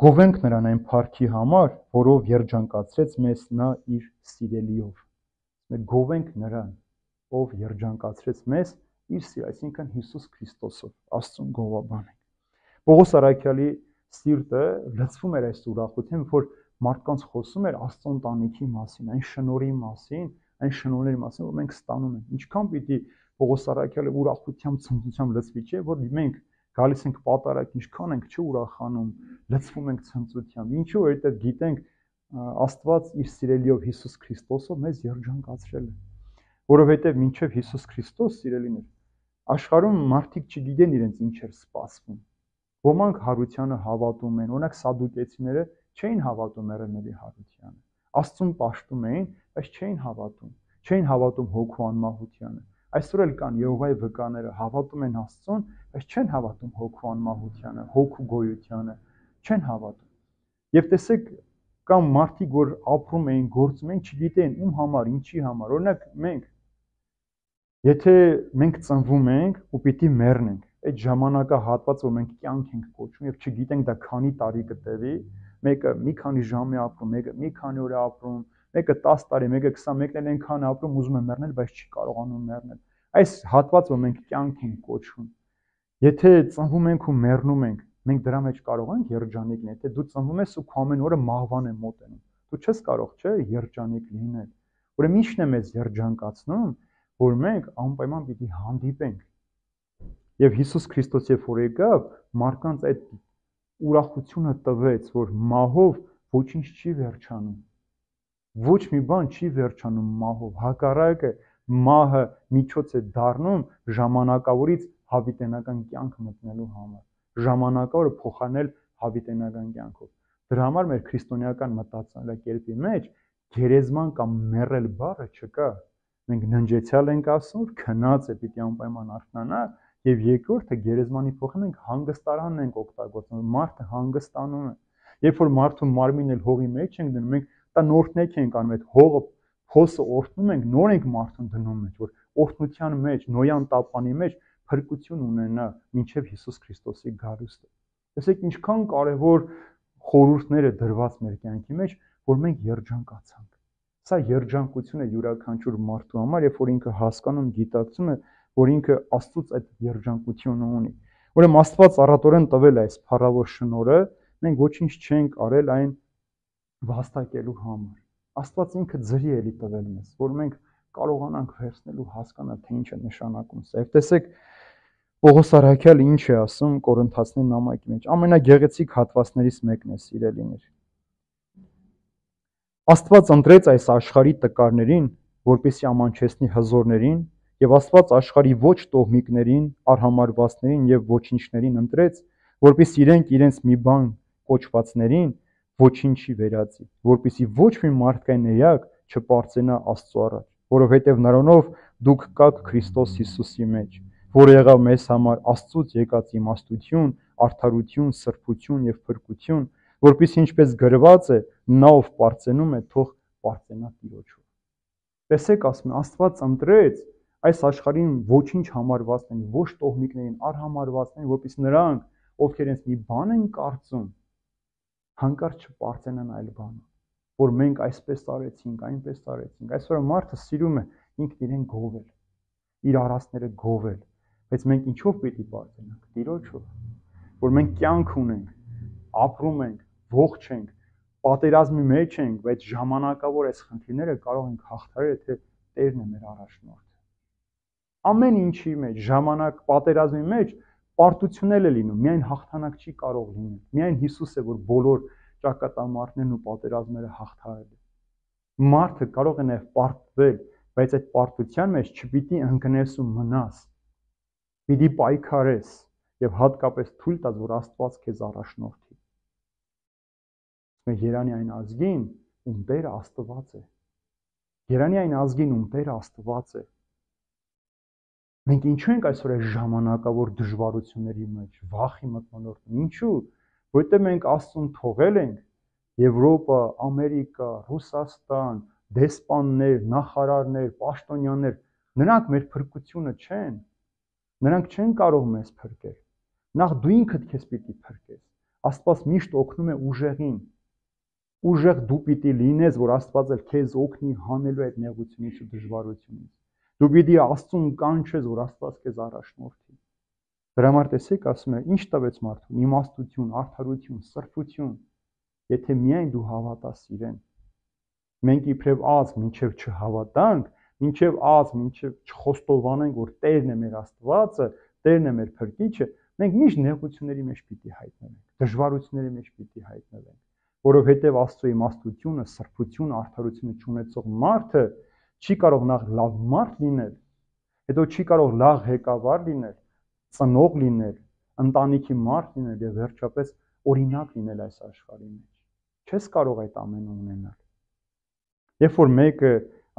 Գովենք նրան այն փառքի համար, որով երջանկացրեց մեզ նա իր սիրելիով։ Մենք գովենք նրան, ով երջանկացրեց մեզ իր սիրո, այսինքն Հիսուս Քրիստոսով, Աստծուն գովաբանենք։ Պողոս առաքյալի սիրտը լցվում էր այս ուրախությամբ, որ մարդկանց խոսում էր Աստծո ընտանիքի մասին, այն շնորհի մասին, այն շնորհների մասին, որ մենք ստանում ենք։ Ինչքան պիտի Պողոս առաքյալը ուրախությամբ, ցնծությամբ լցվի, չէ, որ մենք գալիս ենք պատարակ, ինչքան ենք չուրախանում, լցվում ենք ցնծությամբ։ Ինչու, որովհետև գիտենք Աստված իր սիրելիով Հիսուս Քրիստոսով մեզ երջանկացրել է։ Որովհետև մինչև Հիսուս Քրիստոս սիրելիներ, աշխարհում մարդիկ չգիտեն իրենց ինչ էր սպասվում։ Ոմանք հարությանը հավատում են, օրինակ սադուկեցիները չէին հավատում մեռելների հարությանը։ Աստծուն պաշտում էին, բայց չէին հավատում հոգու անմահությանը։ Այսօր էլ կան Եհովայի վկաները, հավատում են Աստծուն, բայց չեն հավատում հոգու անմահությանը, հոգու գոյությանը, չեն հավատում։ Եվ տեսեք, կան մարդիկ, որ ապրում էին, գործում էին, չգիտեն ում համար, ինչի համար։ Օրինակ մենք, եթե մենք ծնվում ենք ու պիտի մեռնենք, այդ ժամանակահատված, որ մենք կյանք ենք կոչում եւ չգիտենք դա քանի տարի կտևի, մեկը մի քանի ժամ է ապրում, մեկը մի քանի օր է ապրում, մեկը 10 տարի, մեկը 20, մեկն էլ այնքան ապրում, ուզում է մեռնել, բայց չի կարողանում մեռնել։ Այս հատվածը, որ մենք կյանք ենք կոչվում, եթե ծնվում ենք ու մեռնում ենք, մենք դրա մեջ կարող ենք երջանիկ լինել։ Եթե դու ծնվում ես ու քո ամեն օրը մահվան է մոտենում, դու չես կարող, չէ, երջանիկ լինել։ Ուրեմն ի՞նչն է մեզ երջանկացնում, որ մենք անպայման պիտի հանդիպենք։ Եվ Հիսուս Քրիստոս երբ որ եկավ, մարդկանց այդ ուրախությունը տվեց, որ մահով ոչինչ չի վերջանում։ Ոչ մի բան չի վերջանում մահով։ Հակառակը մահը միջոց է դառնում ժամանակավորից հավիտենական կյանք մտնելու համար։ Ժամանակավորը փոխանել հավիտենական կյանքով։ Դրա համար մեր քրիստոնեական մտածելակերպի մեջ գերեզման կամ մեռել բառը չկա։ Մենք ննջեցյալ ենք ասում, քնած է պիտի անպայման արթնանա, եւ երկրորդը գերեզմանի փոխը մենք հանգստարանն ենք օգտագործում, մարդը հանգստանում է։ Երբ որ մարդու մարմինն էլ հողի մեջ ենք դնում, մենք դա նորթնեք ենք անում, այդ հողը փոսը օրհնում ենք, նոր ենք մարդուն դնում մեջ, որ օրհնության մեջ, նոյան տապանի մեջ փրկություն ունենա մինչև Հիսուս Քրիստոսի գալուստը։ Տեսեք ինչքան կարևոր խորհուրդներ է դրված մեր կյանքի մեջ, որ մենք երջանկացանք։ Սա երջանկություն է յուրաքանչյուր մարդու համար, երբ որ ինքը հասկանում, գիտակցում է, որ ինքը Աստծուց այդ երջանկությունը ունի։ Ուրեմն Աստված առատորեն տվել է այս փառավոր շնորհը, մենք ոչինչ չենք արել այն վաստակելու համար։ Աստված ինքը ձրի էլի տվել մեզ, որ մենք կարողանանք վերցնել ու հասկանալ, թե ինչ է նշանակում սա։ Եվ տեսեք Պողոս առաքյալը ինչ է ասում Կորինթացիների նամակի մեջ։ Ամենագեղեցիկ հատվածներից մեկն է, սիրելիներ։ Աստված ընտրեց այս աշխարհի տկարներին, որպեսզի ամանչեցնի հզորներին, եւ Աստված աշխարհի ոչ տոհմիկներին, արհամարվածներին եւ ոչինչներին ընտրեց, որպեսզի իրենք իրենց մի բան կոչվածներին ոչինչի վերածի, որպեսզի ոչ մի մարդկային էակ չպարծենա Աստծո առաջ, որովհետեւ նրանով դուք կաք Քրիստոս Հիսուսի մեջ, որ եղավ մեզ համար Աստծուց եկած իմաստություն, արդարություն, սրբություն եւ փրկություն, որպեսզի ինչպես գրված է, նա ով պարծենում է, թող պարծենա Տիրոջով։ Տեսեք, ասում է, Աստված ընտրեց այս աշխարհին ոչինչ համարվածներին, ոչ տոհմիկներին, արհամարվածներին, որպեսզի նրանք, ովքեր ինձ մի բան են կարծում, հանկարծ չպարծենան այլ բան, որ մենք այսպես արեցինք, այնպես արեցինք։ Այսօր մարդը սիրում է ինքն իրեն գովել, իր արածները գովել, բայց մենք ինչով պիտի պարծենանք, Տիրոջով, որ մենք կյանք ունենք, ապրում ենք, ողջ ենք, պատերազմի մեջ ենք, բայց ժամանակավոր այս խնդիրները կարող ենք հաղթահարել, եթե Տերն է մեր առաջնորդը։ Ամեն ինչի մեջ, ժամանակ, պատերազմի մեջ պարտություններ է լինում, միայն հաղթանակ չի կարող լինել։ Միայն Հիսուս է, որ բոլոր ճակատամարտներն ու պատերազմները հաղթահարել է։ Մարդը կարող է նաև պարտվել, բայց այդ պարտության մեջ չպիտի ընկնես ու մնաս։ Պիտի պայքարես եւ հատկապես թույլ տաս, որ Աստված քեզ առաջնորդի։ Երանի այն ազգին, ում Տերը Աստված է։ Երանի այն ազգին, ում Տերը Աստված է։ Մենք ինչու ենք այսօր այս ժամանակավոր դժվարությունների մեջ, վախի մթնոլորտում։ Ինչու՞։ Որտեղ մենք Աստծուն թողել ենք Եվրոպա, Ամերիկա, Ռուսաստան, դեսպաններ, նախարարներ, պաշտոնյաներ, նրանք մեր փրկությունը չեն։ Նրանք չեն կարող մեզ փրկել։ Նախ դու ինքդ քեզ պիտի փրկես։ Աստված միշտ օգնում է ուժեղին։ Ուժեղ դու պիտի լինես, որ Աստված էլ քեզ օգնի հանելու այդ նեղությունից ու դժվարությունից։ Դու պիտի Աստծուն կանչես, որ Աստված քեզ առաջնորդի։ Դրա համար տեսեք, ասում է, ինչ տվեց մարդուն՝ իմաստություն, արդարություն, սրբություն, եթե միայն դու հավատաս իրեն։ Մենք իբրև ազգ մինչև չհավատանք, մինչև ազգ, մինչև չխոստովանենք, որ Տերն է մեր Աստվածը, Տերն է մեր փրկիչը, մենք միշտ նեղությունների մեջ պիտի հայտնվենք, դժվարությունների մեջ պիտի հայտնվենք, որովհետև Աստծո իմաստությունը, սրբությունը, արդարությունը չունեցող մարդը չի կարող նախ լավ մարդ լինել, հետո չի կարող լավ ղեկավար լինել, ծնող լինել, ընտանիքի մարդ լինել եւ վերջապես օրինակ լինել այս աշխարհի մեջ։ Չես կարող այդ ամենը ունենալ։ Երբ որ մեկը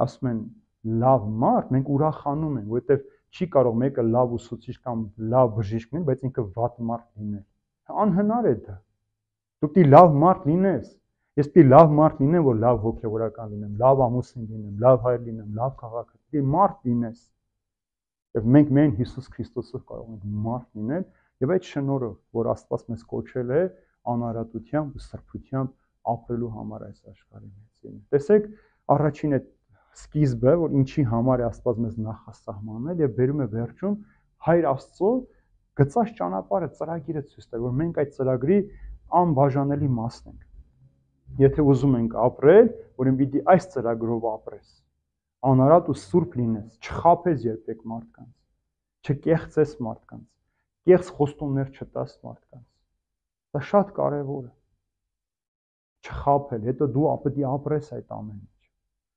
ասում են լավ մարդ, մենք ուրախանում ենք, որովհետեւ չի կարող մեկը լավ ուսուցիչ կամ լավ բժիշկ լինել, բայց ինքը վատ մարդ լինել։ Անհնար է դա։ Դու պիտի լավ մարդ լինես։ Ես պիտի լավ մարդ լինեմ, որ լավ հոգևորական լինեմ, լավ ամուսին լինեմ, լավ հայր լինեմ, լավ քաղաքացի, պիտի մարդ լինես։ Եվ մենք միայն Հիսուս Քրիստոսով կարող ենք մարդ լինել, եւ այդ շնորհը, որ Աստված մեզ կոչել է անարատությամբ ու սրբությամբ ապրելու համար այս աշխարհի մեջ։ Տեսեք, Առաջին այդ սկիզբը, որ ինչի համար է Աստված մեզ նախասահմանել եւ բերում է վերջում Հայր Աստծո գծած ճանապարհը, ծրագիրը ցույց տալ, որ մենք այդ ծրագրի անբաժանելի մասն ենք։ Եթե ուզում ենք ապրել, ուրեմն պիտի այս ծրագրով ապրես։ Անարատ ու սուրբ լինես, չխաբես երբեք մարդկանց, չկեղծես մարդկանց, կեղծ խոստումներ չտաս մարդկանց։ Դա շատ կարևոր է։ Չխաբել, հետո դու պետք է ապրես այդ ամենը։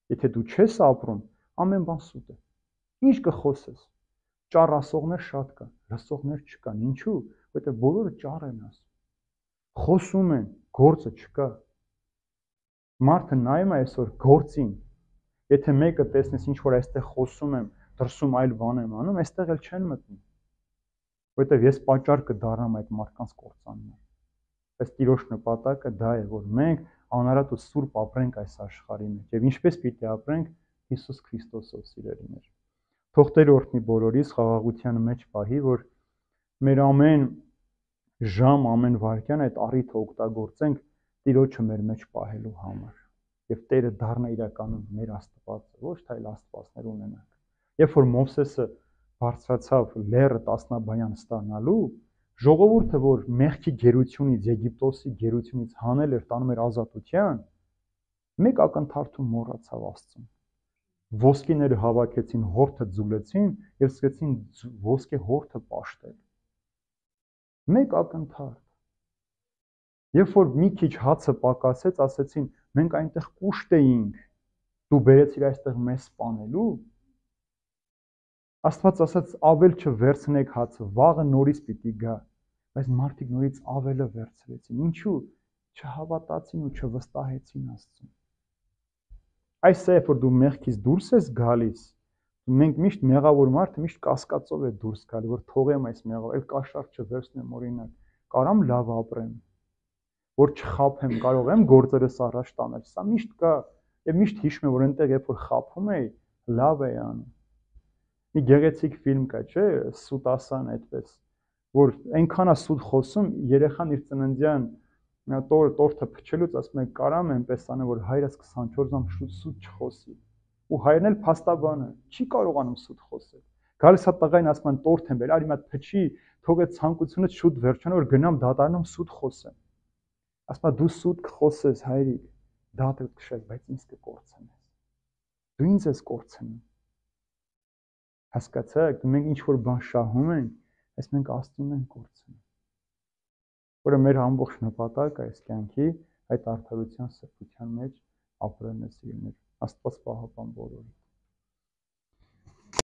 Եթե դու չես ապրում, ամեն բան սուտ է։ Ինչ կխոսես։ Ճառ ասողներ շատ կան, լսողներ չկան։ Ինչու՞։ Որտեղ բոլորը ճառ են ասում։ Խոսում են, գործը չկա։ Մարդը նայում է այսօր գործին։ Եթե մեկը տեսնես ինչ որ այստեղ խոսում եմ, դրսում այլ բան եմ անում, այստեղ էլ չեն մտնի։ Որտեղ ես պատճառ կդառնամ այդ մարդկանց կործանման։ Այս Տիրոջ նպատակը դա է, որ մենք անարատ ու սուրբ ապրենք այս աշխարհի մեջ եւ ինչպես պիտի ապրենք Հիսուս Քրիստոսով սիրելիներ։ Թող Տերը օրհնի բոլորիս խաղաղության մեջ պահի, որ մեր ամեն ժամ, ամեն վայրկյան այդ առիթը օգտագործենք Տիրոջը մեր մեջ պահելու համար եւ Տերը դառնա իրականում մեր Աստվածը, ոչ թե այլ աստվածներ ունենանք։ Երբ որ Մովսեսը բարձրացավ լեռը տասնաբայան ստանալու, ժողովուրդը, որ մեղքի գերությունից, Եգիպտոսի գերությունից հանել էր, տանում էր ազատության, մեկ ակնթարթում մոռացավ Աստծուն։ Ոսկիները հավաքեցին, հորթը ձուլեցին եւ սկսեցին ոսկե հորթը պաշտել։ Մեկ ակնթարթ։ Երբ որ մի քիչ հացը պակասեց, ասեցին, մենք այնտեղ կուշտ էինք, դու բերեցիր այստեղ մեզ սպանելու։ Աստված ասաց, ավել չվերցնեք հացը, վաղը նորից պիտի գա, բայց մարդիկ նորից ավելը վերցրեցին։ Ինչու՞։ Չհավատացին ու չվստահեցին Աստծուն։ Այս է, որ դու մեղքից դուրս ես գալիս, մենք միշտ մեղավոր մարդը միշտ կասկածով է դուրս գալի, որ թողեմ այս մեղավոր, այլ կաշառք չվերցնեմ օրինակ, կարամ լավ ապրեմ, որ չխաբեմ, կարող եմ գործերս առաջ տանել, սա միշտ կա, եւ միշտ հիշում եմ, որ այնտեղ երբ որ խաբում էի, լավ էի անում։ Մի գեղեցիկ ֆիլմ կա, չէ՞, Սուտասան այդպես, որ այնքան է սուտ խոսում, երեխան իր ծննդյան տորթը փչելուց ասում է կարամ այնպես անը որ հայրս 24 ժամ սուտ չխոսի ու հայրն էլ փաստաբանը չի կարողանում սուտ խոսել գալիս է տղային ասում են տորթ եմ բեր արի մատ փչի թող այդ ցանկությունը շուտ վերջանա որ գնամ դատարանում սուտ խոսեմ ասում է դու սուտ կխոսես հայրիկ դատը քշես բայց ինձ կկորցնես դու ինձ ես կորցնում հասկացաք մենք ինչ որ բան շահում ենք այս մենք Աստծուն ենք կորցնում որը մեր ամբողջ նպատակը այս կյանքի այդ արդարության սրբության մեջ ապրելն է սիրելիներ Աստված պահապան բոլորին